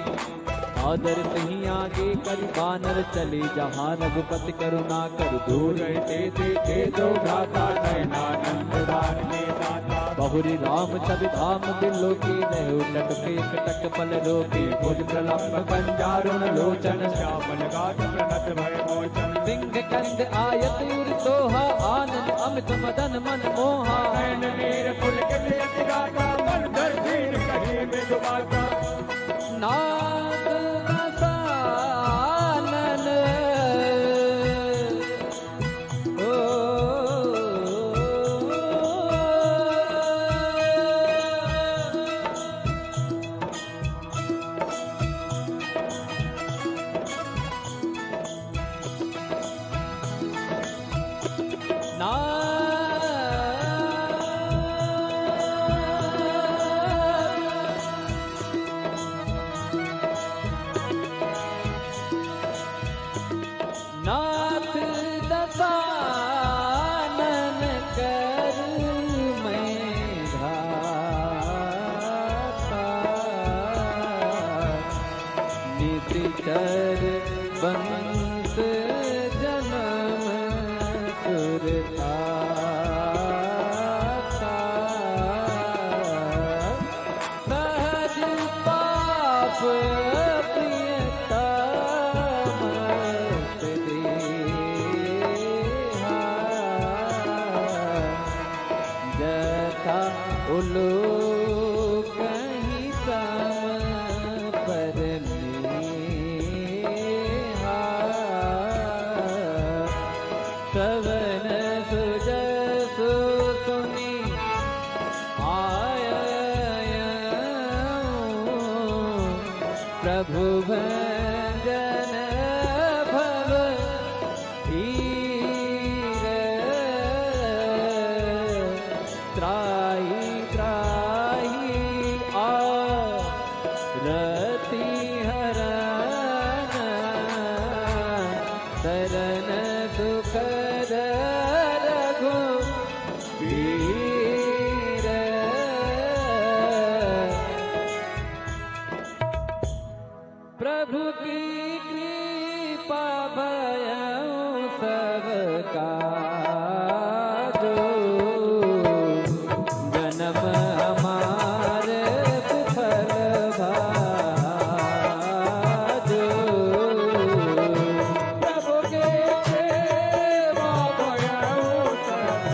आदर कहीं आगे कर बानर चले जहाँ रघुपति करुणा कर दूर रहते देखे दो भ्राता नयनानंद दान में दाता बहुरी राम सब धाम दिलो की लहु टटके कटक पल रोके भुज प्रलंब कंजारुण लोचन श्यामल गात प्रणत भय मोचन सिंह कंद आयत उर सोहा आनंद अमित मदन मन मोहा नयन नीर पुलकित यति गाता मन धर धीर कहीं में डुबाता नाद रसानन ओ नाथ दसानन कर मैं घाता निश्चर बंस जन्म सुरता सहज पाप उलो कहीं सम पर सवन सुजसु सुनी आय प्रभु भजन भव धीर त्राहि त्राहि आरती हरण शरण सुखद रघुवीर प्रभु की कृपा भयउ सब काजो जन्म हमारे सुफल भाजो प्रभु के सेवा भयउ सब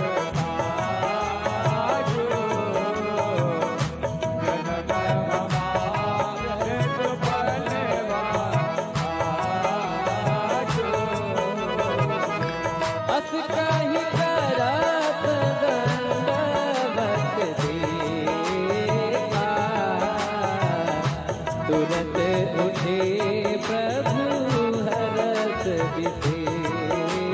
तुरंत उठे प्रभु हरत विशेखा।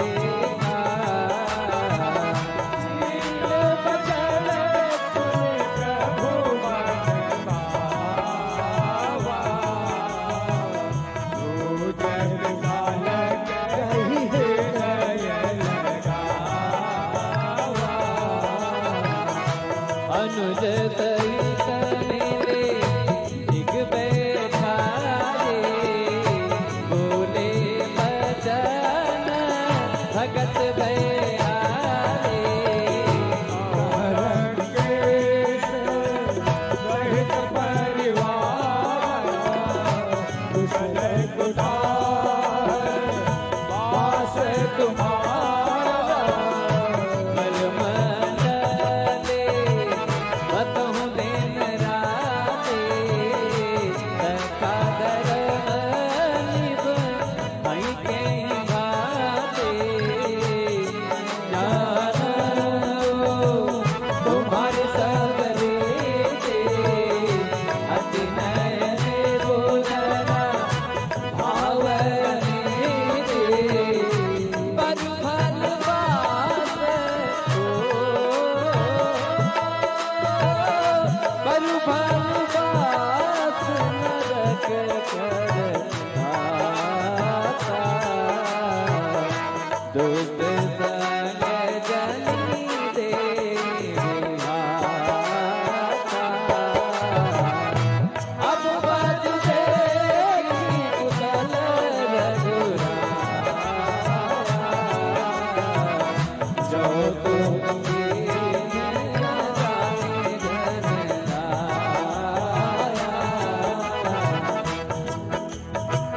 बचन सुने प्रभु मन भावा, जन बालक कही हृदय लगावा। अनुज सहित मेरे दिग बैठा रे, बोले बचन भगत भैया रे। हरण केश सहित परिवार, कुशल कुठार वास तुम्हारा। मलमंडले बतहु दिन राते, सखादर निभ भई के भाते। जानो तुम्हारे सब रीते, अति नयन बोलना भावने दे। पर फल बास को, पर फल बास नरक कर आता। दुष्ट संग जनी दे विहाता। अब बज देगी कुशल रघुराया, जो तुमके जाने धनराया।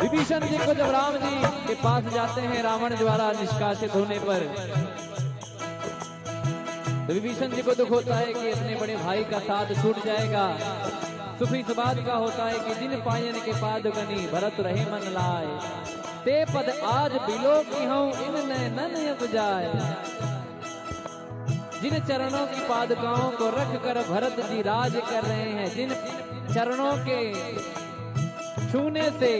विभीषण जी को जब राम जी के पास जाते हैं रावण द्वारा निष्कासित होने पर, तो विभीषण जी को दुख होता है कि अपने बड़े भाई का साथ छूट जाएगा। सुख इस बात का होता है कि जिन पायन के पादुकनी भरत रहे मन लाए, ते पद आज बिलो की हूं इन नैनन उपजाए। जिन चरणों की पादुकाओं को रख कर भरत जी राज कर रहे हैं, जिन चरणों के छूने से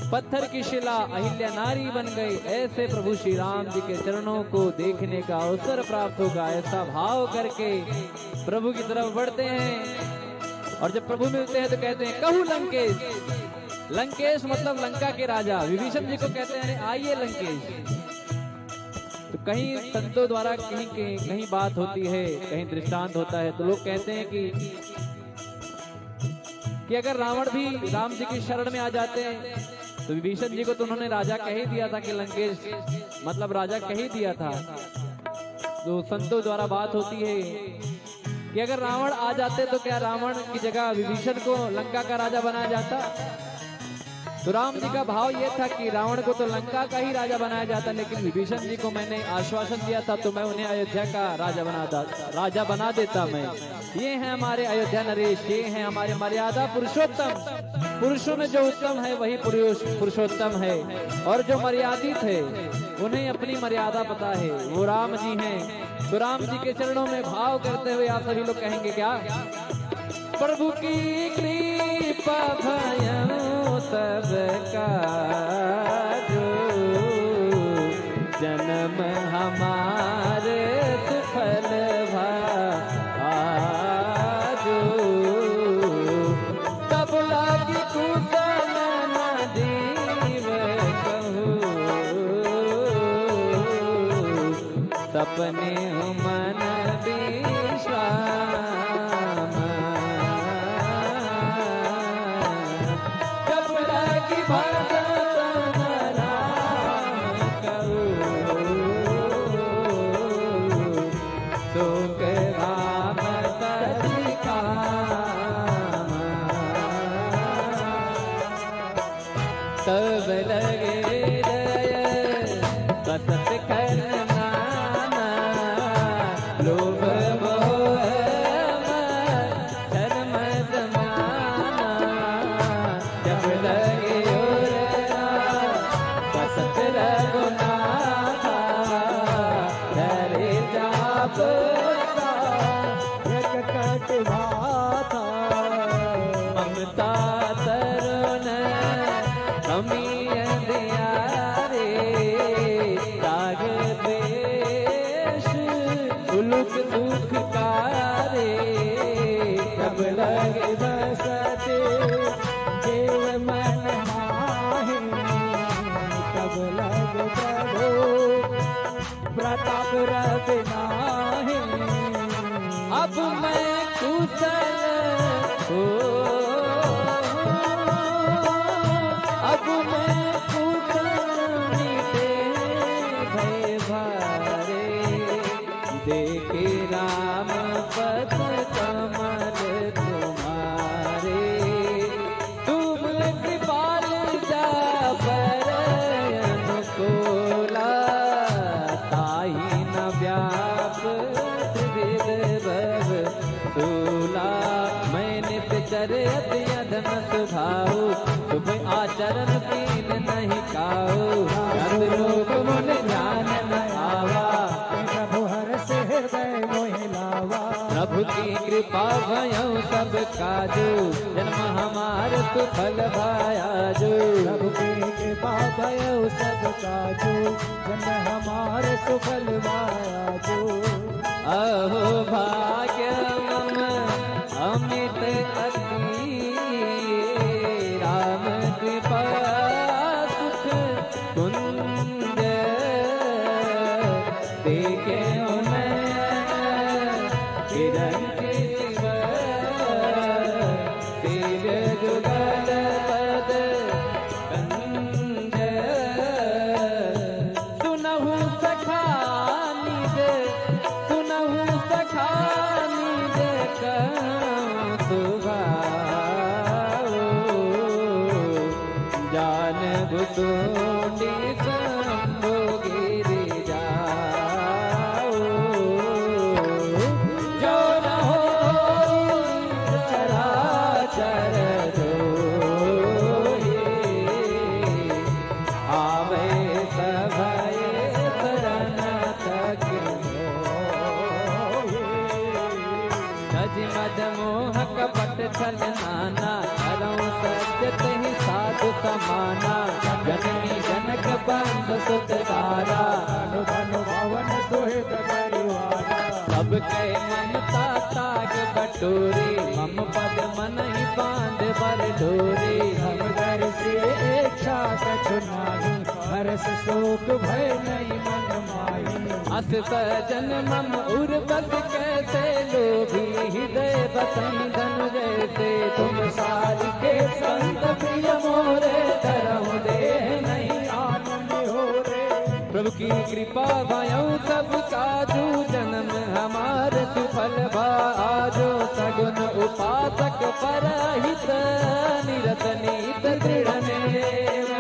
पत्थर की शिला अहिल्या नारी बन गई, ऐसे प्रभु श्री राम जी के चरणों को देखने का अवसर प्राप्त होगा। ऐसा भाव करके प्रभु की तरफ बढ़ते हैं, और जब प्रभु मिलते हैं तो कहते हैं कहू लंकेश। लंकेश मतलब लंका के राजा। विभीषण जी को कहते हैं आइए लंकेश। तो कहीं संतों द्वारा कहीं बात होती है, कहीं दृष्टांत होता है, तो लोग कहते हैं कि अगर रावण भी राम जी की शरण में आ जाते हैं, तो विभीषण जी को तो उन्होंने राजा कह ही दिया था कि लंकेश मतलब राजा कह ही दिया था। तो संतों द्वारा बात होती है कि अगर रावण आ जाते तो क्या रावण की जगह विभीषण को लंका का राजा बनाया जाता? तो राम जी का भाव ये था कि रावण को तो लंका का ही राजा बनाया जाता, लेकिन विभीषण जी को मैंने आश्वासन दिया था तो मैं उन्हें अयोध्या का राजा बना देता मैं। ये हैं हमारे अयोध्या नरेश, ये हैं हमारे मर्यादा पुरुषोत्तम। पुरुषों में जो उत्तम है वही पुरुषोत्तम है, और जो मर्यादित है उन्हें अपनी मर्यादा पता है, वो राम जी हैं। तो राम जी के चरणों में भाव करते हुए आप सभी लोग कहेंगे क्या? प्रभु की कृपा भयो सबका जो, जन्म हमारे सुफल भाजो। तब लागी कुशल न जीव कहूँ, सपने मन विश्राम। जब लागी भगत राम कहूँ, सुख राम तति काम। तब लगे दय बसत करना, लोभ मोह मत्सर मद माना। जब लगे उरना बसत रघुनाथा, धरे जाप एक कटवा था ममता अधम सुभाऊ शुभ आचरण कीन नहीं काऊ रत लोक मुन ध्यान न आवा प्रभु हर से हृदय मोहि लावा प्रभु की कृपा भयउ सब काजू जन्म हमार सुफल भायाजू प्रभु की कृपा भयउ सब काजू जन्म हमार सुफल भायाजू अहो भाग्य मम अमित अति राम कृपा सुख कुंज देखे किरण शिव तेज जुगल पद कंज सुनहु सखा निज सुनहु सखा निज सुभाओ जान भुसुंडी शंभु गिरि जाओ जो न हो चराचर जोहि आवे सभय शरण तक मद मोह कपट छल नाना करऊं सत्य तहि साधु समाना जननी जनक बंध सुत तारा धनु धनु भवन सुहित परिवारा सबके ममता ताग बटोरी मम पद मन ही बांध बर डोरी हम घर से इच्छा कछु नाही हर्ष शोक भय नहीं मन माही अस सजन मम उर बस कैसे लोभी हृदय बसई धनु जैसे तुम सारी के संत प्रिय मोरे धरहु देह नहीं आनंद हो रे प्रभु की कृपा भयउ सब काजू जन्म हमार सुफल भाजो सगुन उपासक परहित निरत नीत दृढ़ नेम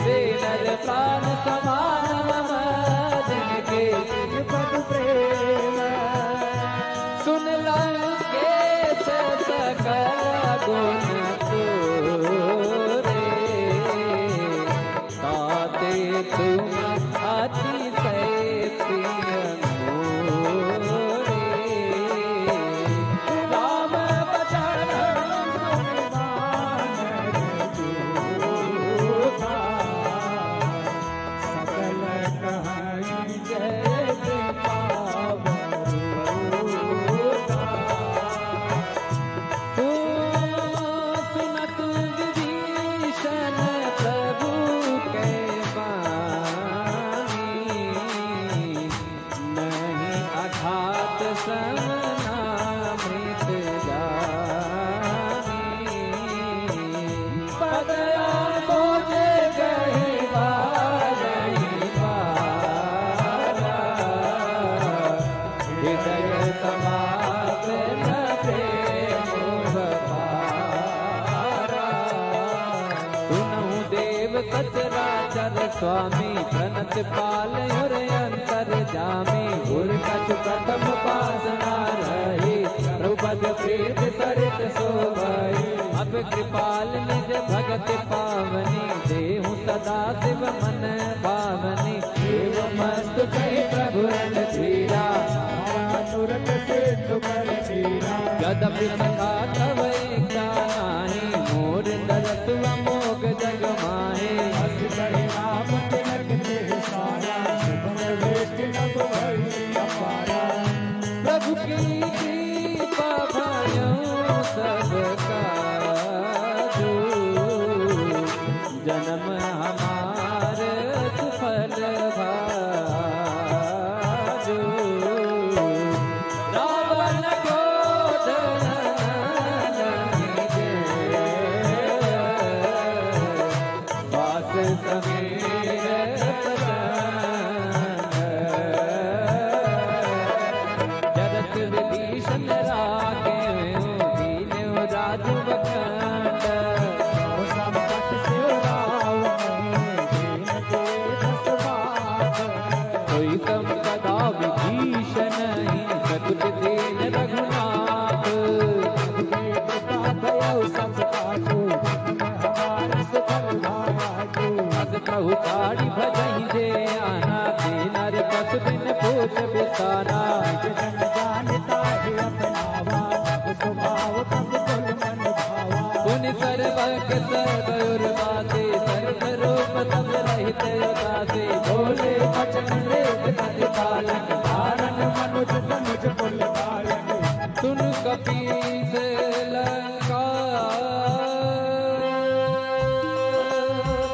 से नर प्राण समान मम जिनके पद प्रेम सुन लं के सकल गुण तोरे ताते तुम अतिशय प्रिय मोरे राम बचन सकल कहानी जय सुनत विभीषण प्रभु के बानी नहीं अघात समनामृत जानी पदया बोझे गही बारही बारा हृदय समागम प्रेम बपारा सुनहु देव सचराचर स्वामी प्रणत पाल और अंतर जामी उर कछु प्रथम पासना रही प्रभुपद प्रीत सरित शोभई अब कृपाल निज भगत पावनी देहु सदा शिव मन भावनी देव मस्त कही प्रभु रन धीरा तुरंत से तुकर चीरा गदपि सखा तव एकता नाही मोर दरस अमोघ जग माहे हस बड़े राम तिलक ते सारा शुभ वेष्टि नभ भई अपारा प्रभु की कृपा भयउ सब काजू जन्म हमार बक सगुर बासे सर्व रूप सब रहित उदासे बोले बचन वेद कति पालन धारण मनुज तनुज कुल धारण सुन कपीस लंका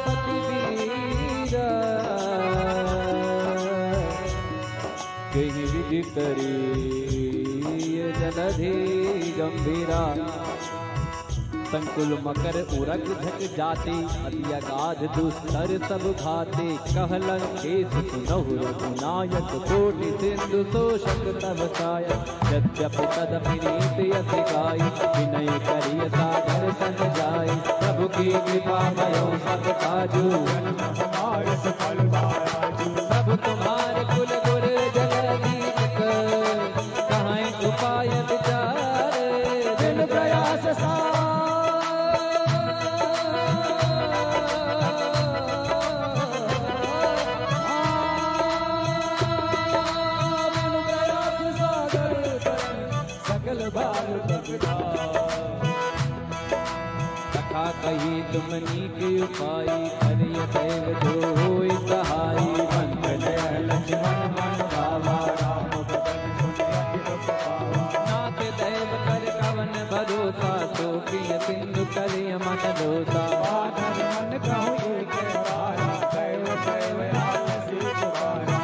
पति वीरा कहीं विधि करी जलधि गंभीरा संकुल मकर उरग झक जाते अति अगाध दुस्तर सब भाते कहलन केस सुनहु रघुनायक कोटि सिंधु शोषक तब सायक यद्यपि तदपि नीति अति गाई विनय करिय सागर सन जाय प्रभु की कृपा भयो सब काजू हमारे सफल बाजू प्रभु तुम्हारे कुल गुर जलधि कहाँ उपाय विचार दिन प्रयास सा कथा कही तुम नीक उपाय हरिय दैव जो होई सहाय मंगल लक्ष्मण मन भावा राम बदन सुने अति पावा नाथ दैव कर कवन भरोसा सो प्रिय सिंधु करिय मन दोसा आधर मन कहूँ एक राया दैव दैव आलसी पुकारा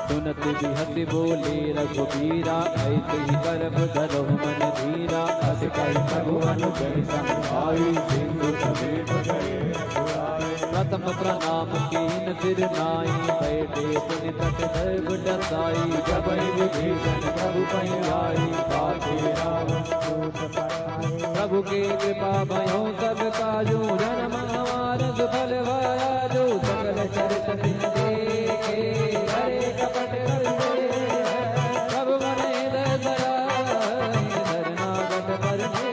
सुनत बिहति बोले रघुबीरा ऐसे ही गर्भ धरो मन धीरा अस कई भगवान जय संभाई सिंधु समेत गए बुलाए प्रथम प्रणाम कीन सिर नाई बैठे पुनि तट दैव डसाई जब विभीषण प्रभु पै आई पाथे रावण दूत पराए प्रभु के कृपा भयो सब काजू जन्म हमार सुफल भाया जो सकल चरित दिन देखे हरे कपट कर दे प्रभु मने दया धरनागत करने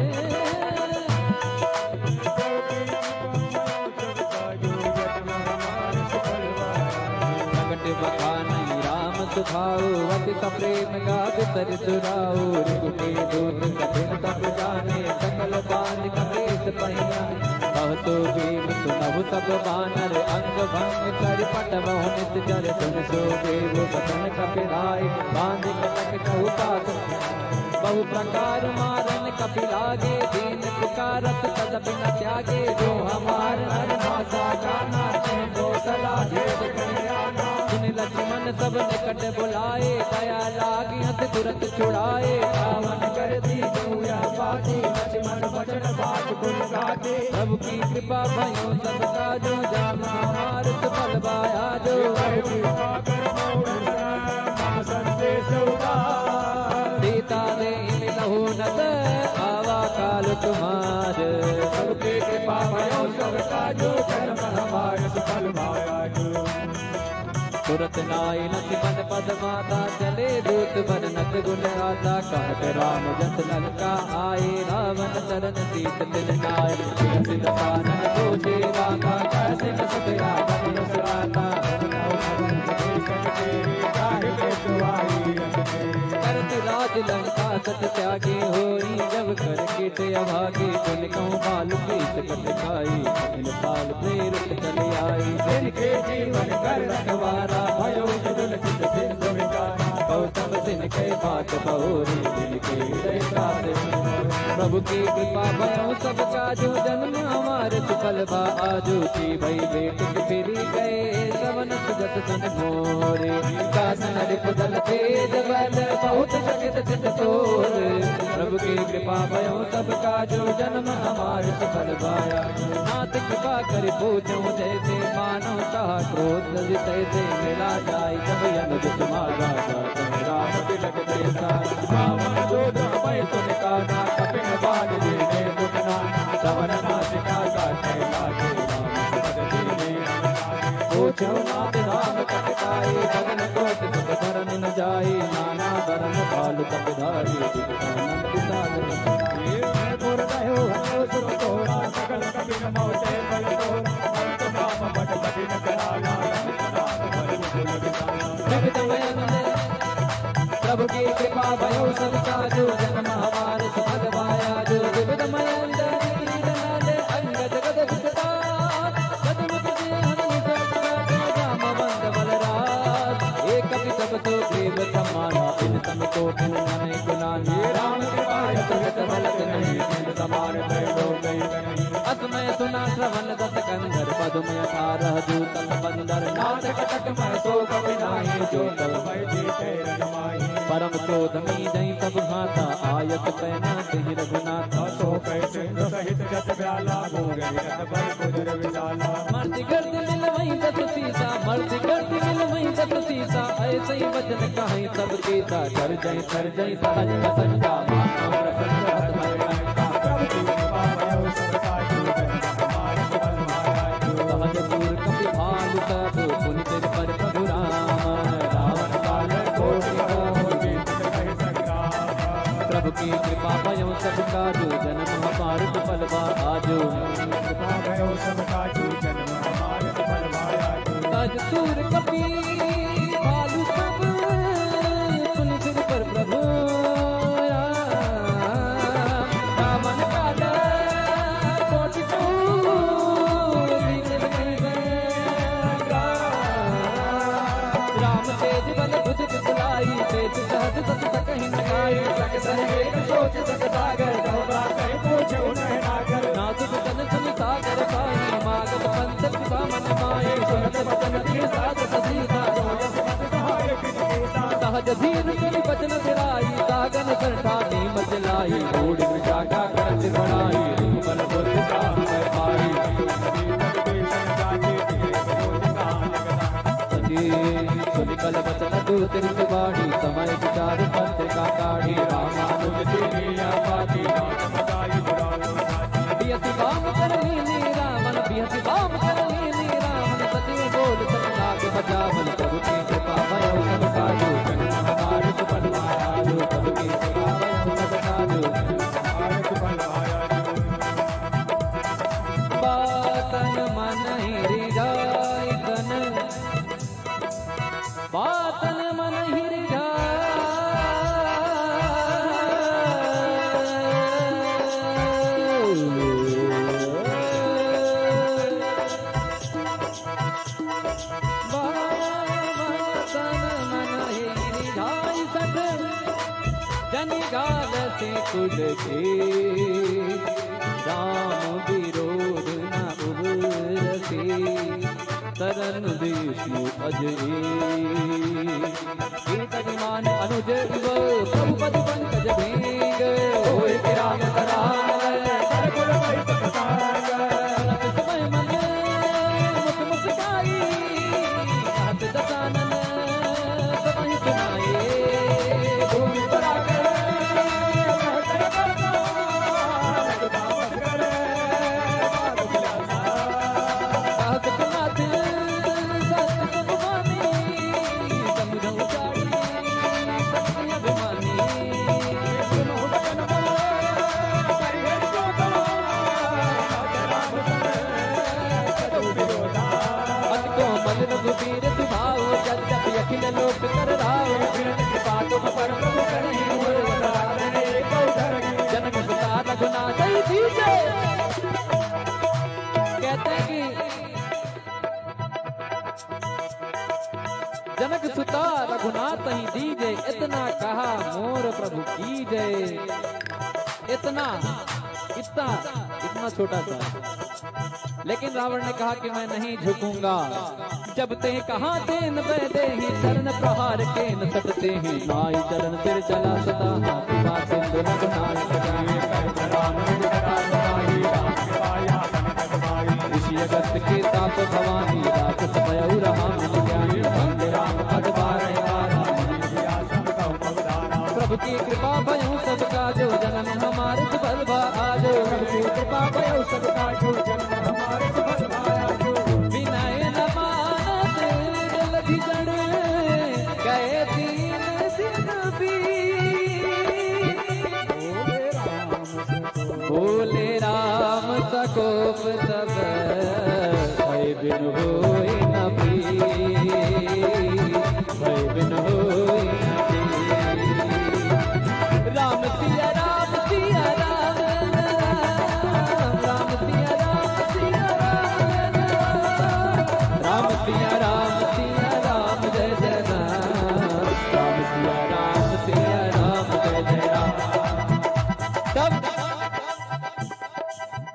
प्रगट बखानी राम सुखाओ अति प्रेम का बितर सुराओ रिपु के दूत कठिन तप जाने सकल बांध कलेश पहिया कहतो भीम सुनहु सब बानर अंग भंग कर पटवहु नित जर सुन सो देव बचन कपिलाय बांध कटक कहु पात बहु प्रकार मारन कपिलागे दीन पुकारत तदपि न त्यागे जो हमार नर भाषा गाना को सला भेद कल्याणा सुन लक्ष्मण सब निकट बुलाए दया लागी हथ तुरंत छुड़ाए रावण कर दी दूया पाती लक्ष्मण बचन बात गुण गाते प्रभु की कृपा भयो सब काजो जाम हमार सुफल बाया जो संदेश सीता दे मिलहु नत आवा काल तुम्हार सबके कृपा भयो सब काजो जन्म हमारे सफल भाया तुरत नाई लक्ष्मण पद माता चले दूत बन नक गुण आता कहत राम जस लंका आए रावण शरण सीत तिन नाय सिर पानन सोचे रामा कैसे न सके रावण सुराता करत राज लंका सत त्यागे होई जब कर कीट अभागे पुन कहूँ बाल प्रीत कट खाई इन बाल प्रेरित चले आई जिनके जीवन कर रखवारा भयो जुल चित सिंधु विकारा गौतम सिंह के बात बहुरी जिनके हृदय काते प्रभु की कृपा भयो सब काजू जन्म हमारे सुफल बा आजू की भई बेट फिरी गए श्रवण सुगत सन मोरे कासन रिपुदल तेज बल बहुत शकित चित तोर प्रभु की कृपा भयो सब काजू जन्म हमारे सुफल बाया नाथ कृपा कर पूछो जैसे मानो कहा क्रोध तैसे मिला जाय जब अनुज तुम्हारा राम तिलक देसा रावण दूत मैं सुन काना कपिन बाण दीने मुकना सवन नासिका काटे लागे राम पद दीने पूछो नाथ राम कटकाई भगन कोट सुख धरन न जाई नाना धर्म भाल कपधारी दिखानंद सागर पुर रहो हरो सुर तोरा सकल कपिन मोटे बल तोरा अंत नाम बट कठिन कराना नाम बल कुल विसारा प्रभु की कृपा भयो सब काजो जन्म हमारे सुखद भाया जो विविध मयंद असमय सुना श्रवण दस कंधर पदमय 18 दूतम बंदर नाथ कटक मैं सो कभी नाही जो तल मैं जीते रजमाई परम क्रोधमी जई सब भाता आयत पैना तेहि रघुनाथ सो कह सिंधु सहित जस ब्याला मोगे रत पर कुदर विशाला मर्ति गर्द मिल वही दस सीता मर्ति गर्द मिल वही दस सीता ऐसे ही वचन कहीं सब गीता कर जय सहज संगा माता प्रसन्न हत हर लंका प्रभु की कृपा भयो सब काजू जन हमारे सुबल माया सहज दूर कपि भालु सब पुनि सिर पर प्रभु राम रावण काल कोटि होगी कह संग्राम प्रभु की कृपा भयो सब काजू जन्म हमार फल आजो कृपा भयो सब काजू जन्म हमारे सुबल माया सहज दूर कपि भालु सब पुनि सिर पर प्रभु रावण काल कोटि राम तेज बल बुझ बिसलाई तेज सहज सत सकहि न गाई सक एक सोच सक सागर घबरा कहीं पूछे उन्हें नागर नाथ जन सुन सागर साई मागत पंथ पिता मन माए सुनत बचन के साथ सीता सहज धीर सुनि बचन सिराई सागन सरठा नीम जलाई बूढ़ विशाखा करत बढ़ाई बल बुद्ध का मैं पाई सुनिकल बचन दूतिर सुबाणी समय विचार पंथ का काढ़ी रामानुज दुनिया पाती बियति बाम कर लीनी रामन बियति बाम कर लीनी रामन सचिव बोल सतनाग बचावन प्रभु की कृपा भयो सब काजू जन्म हमारे सुफल माया जो प्रभु की कृपा भयो सब काजू हमारे सुबल माया बातन मन हिरि जाय तन बातन मन हिरि जन गाल से कुल के राम विरोध न उबरसे तरन विष्णु अजय कीर्तमान अनुज इव प्रभु पद पंकज भेंग होय राम करार सरकुल वही सब सागर समय मन मुख मुस्काई हाथ दसानन सबहि सुनाए भूमि पराकर कर करना रघुदास करे बाबू बिलासा नाथ सत सुभानी समुझ उजाड़ी सत्य अभिमानी सुनो बचन बोले करिए जो करो राम करे सदु विरोधा अत को मल रघुबीर सुभाओ जब जब अखिल लोक कर राओ कृपा तुम पर प्रभु करी हुए वराने को धरगी जनक सुता रघुनाथ दीजे कहते हैं कि जनक सुता रघुनाथ ही दीजे इतना कहा मोर प्रभु की जय इतना इतना इतना छोटा सा लेकिन रावण ने कहा कि मैं नहीं झुकूंगा जब ते कहा तेन बैदे ही चरण प्रहार के न सटते ही नाई चरण सिर चला सता हाथ पा सिंधु रघुनाथ जाए ऋषि अगस्त के ताप भवानी राक्षस भयउ रहा मिल ज्ञानी वंदे राम पद बारह बारा प्रभु की कृपा भयो सब काजो जन्म हमारे सुफल आजो प्रभु की कृपा भयो सब काजो जन्म हमारे सुफल आजो विनय न मानत जलधि जड़ गए तीन सिंह बोले राम सकोप सब भय बिन होय न भय बिन होय न राम सिया राम सिया राम राम सिया राम सिया राम राम सिया राम सिया राम जय जय राम सिया राम जय जय राम तब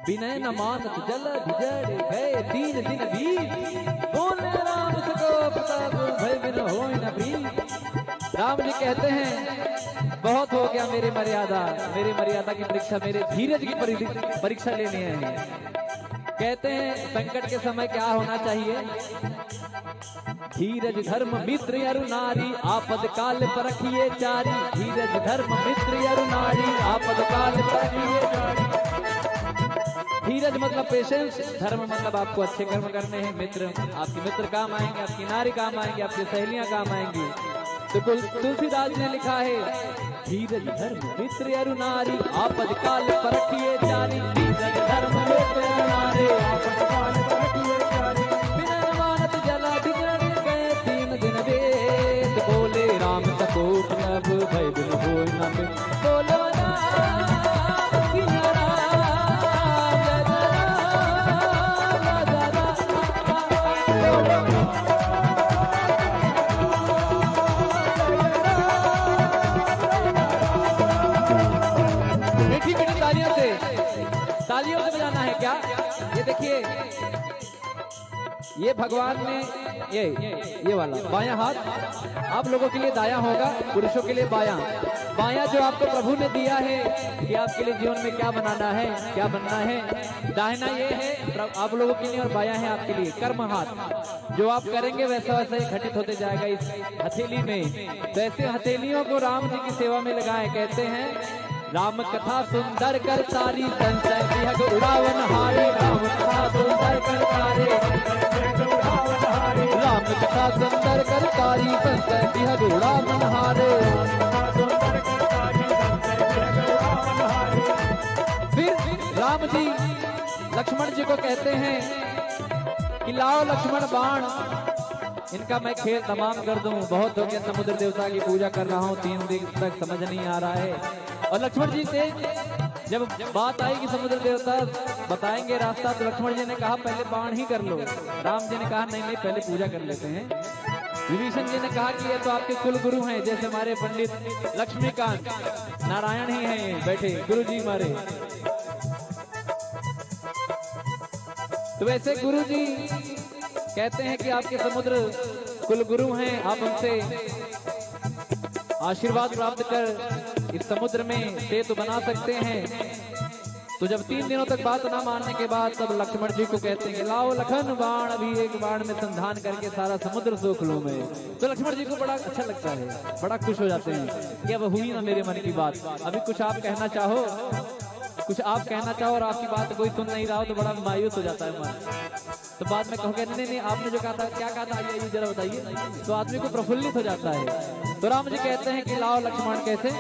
विनय विनय न मानत जल जड़ गए 3 दिन बीत बोले राम सको प्रताप भय बिन होय न प्रीत। राम जी कहते हैं बहुत हो गया मेरी मर्यादा की परीक्षा, मेरे धीरज की परीक्षा लेने हैं। कहते हैं संकट के समय क्या होना चाहिए? धीरज धर्म मित्र अरु नारी आपद काल परखिए चारी। धीरज धर्म मित्र अरु नारी आपद काल परखिए चारी। धीरज मतलब पेशेंस, धर्म मतलब आपको अच्छे कर्म करने हैं। मित्र, आपके मित्र काम आएंगे, आपकी नारी काम आएंगी, आपकी सहेलियां काम आएंगी। तो तुलसीदास ने लिखा है धीरज धर्म मित्र अरु नारी आपद काल परखिए चारी। धीरज धर्म मित्र अरु नारी आपद काल परखिए चारी। बिना मानत जला बिगड़ गए 3 दिन वेद बोले राम सको प्रभ भय बिन होय न प्रीत। बोलो तालियों से बजाना है क्या? ये देखिए, ये भगवान ने ये वाला बायां हाथ आप लोगों के लिए दायां होगा, पुरुषों के लिए बायां। बायां जो आपको प्रभु ने दिया है कि आपके लिए जीवन में क्या बनाना है, क्या बनना है। दाहिना ये है आप लोगों के लिए और बायां है आपके लिए कर्म हाथ। जो आप करेंगे वैसा वैसा ही घटित होते जाएगा इस हथेली में। तो ऐसे हथेलियों को राम जी की सेवा में लगाए। कहते हैं राम कथा सुंदर कर तारी संशय विहग उड़ावन हारे। राम कथा सुंदर कर तारे राम कथा सुंदर कर तारी संशय विहग उड़ावन हारे। फिर राम जी लक्ष्मण जी को कहते हैं कि लाओ लक्ष्मण बाण, इनका मैं खेल तमाम कर दूं। बहुत हो गया, समुद्र देवता की पूजा कर रहा हूँ 3 दिन तक, समझ नहीं आ रहा है। और लक्ष्मण जी से जब बात आई कि समुद्र देवता बताएंगे रास्ता, तो लक्ष्मण जी ने कहा पहले बाण ही कर लो। राम जी ने कहा नहीं नहीं, पहले पूजा कर लेते हैं। विभीषण जी ने कहा कि ये तो आपके कुल गुरु हैं, जैसे हमारे पंडित लक्ष्मीकांत नारायण ही हैं बैठे गुरु जी हमारे। तो वैसे गुरु जी कहते हैं कि आपके समुद्र कुल गुरु हैं, आप उनसे आशीर्वाद प्राप्त कर इस समुद्र में सेतु बना सकते हैं। तो जब 3 दिनों तक बात ना मानने के बाद तब लक्ष्मण जी को कहते हैं कि लाओ लखन बाण, अभी एक बाण में संधान करके सारा समुद्र सोख लूं मैं। तो लक्ष्मण जी को बड़ा अच्छा लगता है, बड़ा खुश हो जाते हैं कि अब हुई ना मेरे मन की बात। अभी कुछ आप कहना चाहो, और आपकी बात कोई सुन नहीं रहा हो तो बड़ा मायूस हो जाता है मन। तो बाद में कहोगे नहीं आपने जो कहा था, क्या कहा था, ये जरा बताइए। तो आदमी को प्रफुल्लित हो जाता है। तो राम जी कहते हैं कि लाओ लक्ष्मण, कैसे?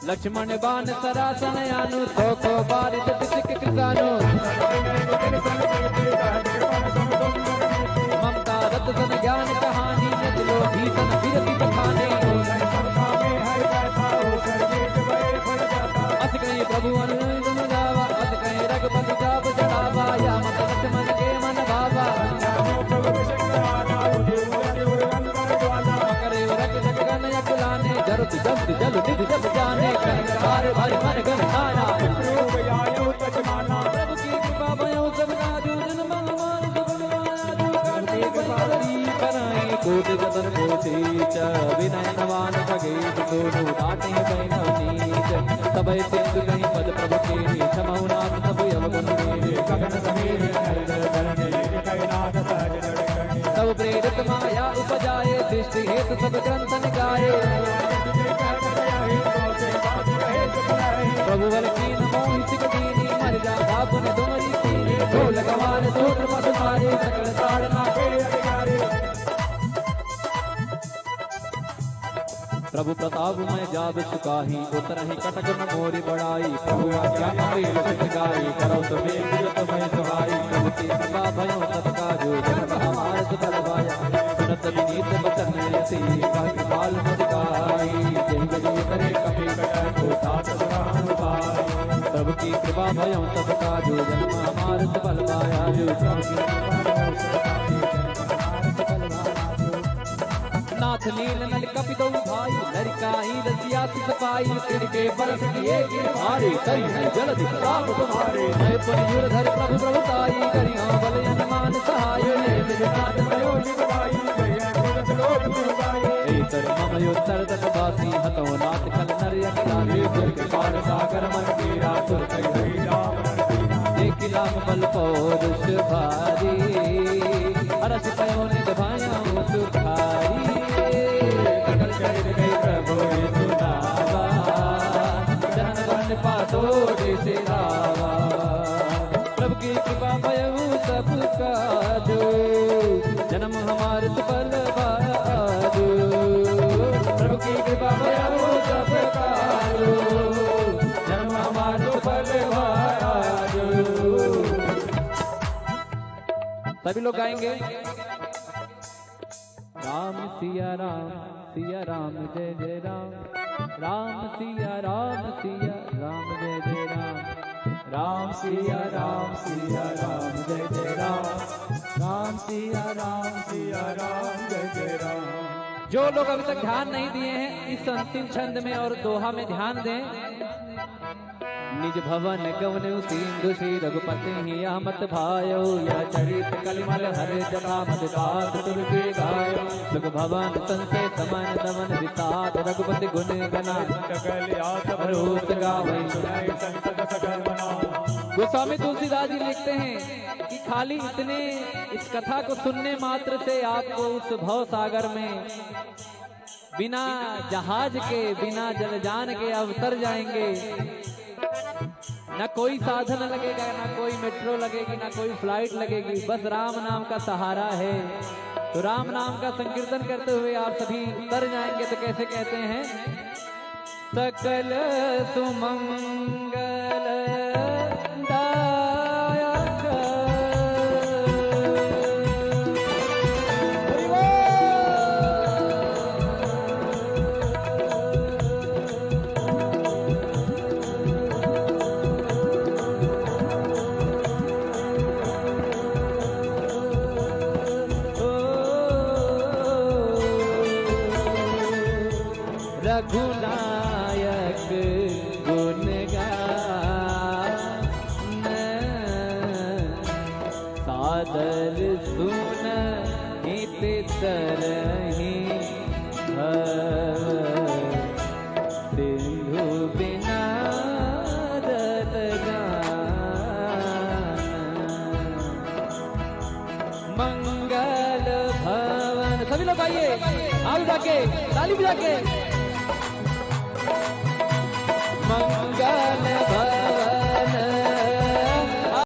लक्ष्मण बाण सरासन यानु तो को बारित तिसिक कृतानु। ममता रत सन ज्ञान कहानी नचलो भीषण विरति बखाने। अस कहीं प्रभु अनुगम गावा, अस कहीं रघुपति जाप चढ़ावा, या मत लक्ष्मण के मन भावा। करे रख जगन यकुलाने, जरुत जब जल निधि जब जाने। कर भर भर गन खाना प्रभु की कृपा भयो सब काजू। जन मन मान सुगम माया कराए कोटि जतन कोटि च। विनय नवान खगेश दोनों डाटे बैनव नीच। सबय सिंधु कहीं पद प्रभु के क्षमऊ नाथ सब अवगुण मेरे। गगन समीर सब प्रेरित माया उपजाए, दृष्टि हेतु सब ग्रंथ निकाये। प्रभु बल कीन मोहित दीनी, मर जा बापुन तुम्हारी सीनी। ढोल गवार सूत्र मत मारे, सकल ताड़ना के अधिकारी। प्रभु प्रताप मैं जाब सुकाही, उतरहि कटक न मोरी बड़ाई। प्रभु आज्ञा अमृत सिद्ध गाई, करो तो मेघ मैं सुहाई। प्रभु की कृपा भयो तब काजो, जन्म हमार सुफल पाया। सुनत विनीत बचन यति, काहि काल मुस्काई। जय जय करे कपि कटक को साथ ग्रहण पाई। प्रभु की कृपा भयो तब काजो, जन्म हमार सुफल पाया। जो नाथ नाथ नील नल कपितो भाई लड़काई रसिया सपाई तिनके बरस किए गिरधारी कई है जलधि प्रताप तुम्हारे जय पर धर प्रभु प्रभुताई करियो बल अनुमान सहाय नाथ भयो निभाई ममयोत्तर तकवासी हतो नाथ खल नर यज्ञाली दुर्ग पार सागर मन मीरा दुर्ग एक लाख बल पौरुष भारी अरस पयो निज भाया सुखारी सकल चरित गई प्रभु सुनावा जन वन पातो से रावा प्रभु की कृपा भयऊ सब काजो जन्म हमारे सफल बाजो प्रभु की कृपा भयऊ सब काजो जन्म हमारे सफल बाजो। सभी लोग गाएंगे राम सिया राम जय जय राम राम सिया राम जय जय राम राम सिया राम जय जय राम राम सिया राम जय जय राम। जो लोग अभी तक ध्यान नहीं दिए हैं इस अंतिम छंद में और दोहा में ध्यान दें। निज भवन गवनु सिंधु श्री रघुपति हिया मत भायो या चरित कलिमल हरे जटा मत दात तुरके गायो सुख भवन संसे समन दमन विसात रघुपति गुण गना रोत गावे संकट सकल बना। गोस्वामी तुलसीदास जी लिखते हैं कि खाली इतने इस कथा को सुनने मात्र से आपको उस भव सागर में बिना जहाज के बिना जलयान के अवतर जाएंगे। ना कोई साधन लगेगा, ना कोई मेट्रो लगेगी, ना कोई फ्लाइट लगेगी, बस राम नाम का सहारा है। तो राम नाम का संकीर्तन करते हुए आप सभी उतर जाएंगे। तो कैसे कहते हैं? सकल सुमंगल रघुनायक गुण गान सादर सुन हित तरहि सिंधु बिना मंगल भवन। सभी लोग आइए, आगे जाके ताली बजा के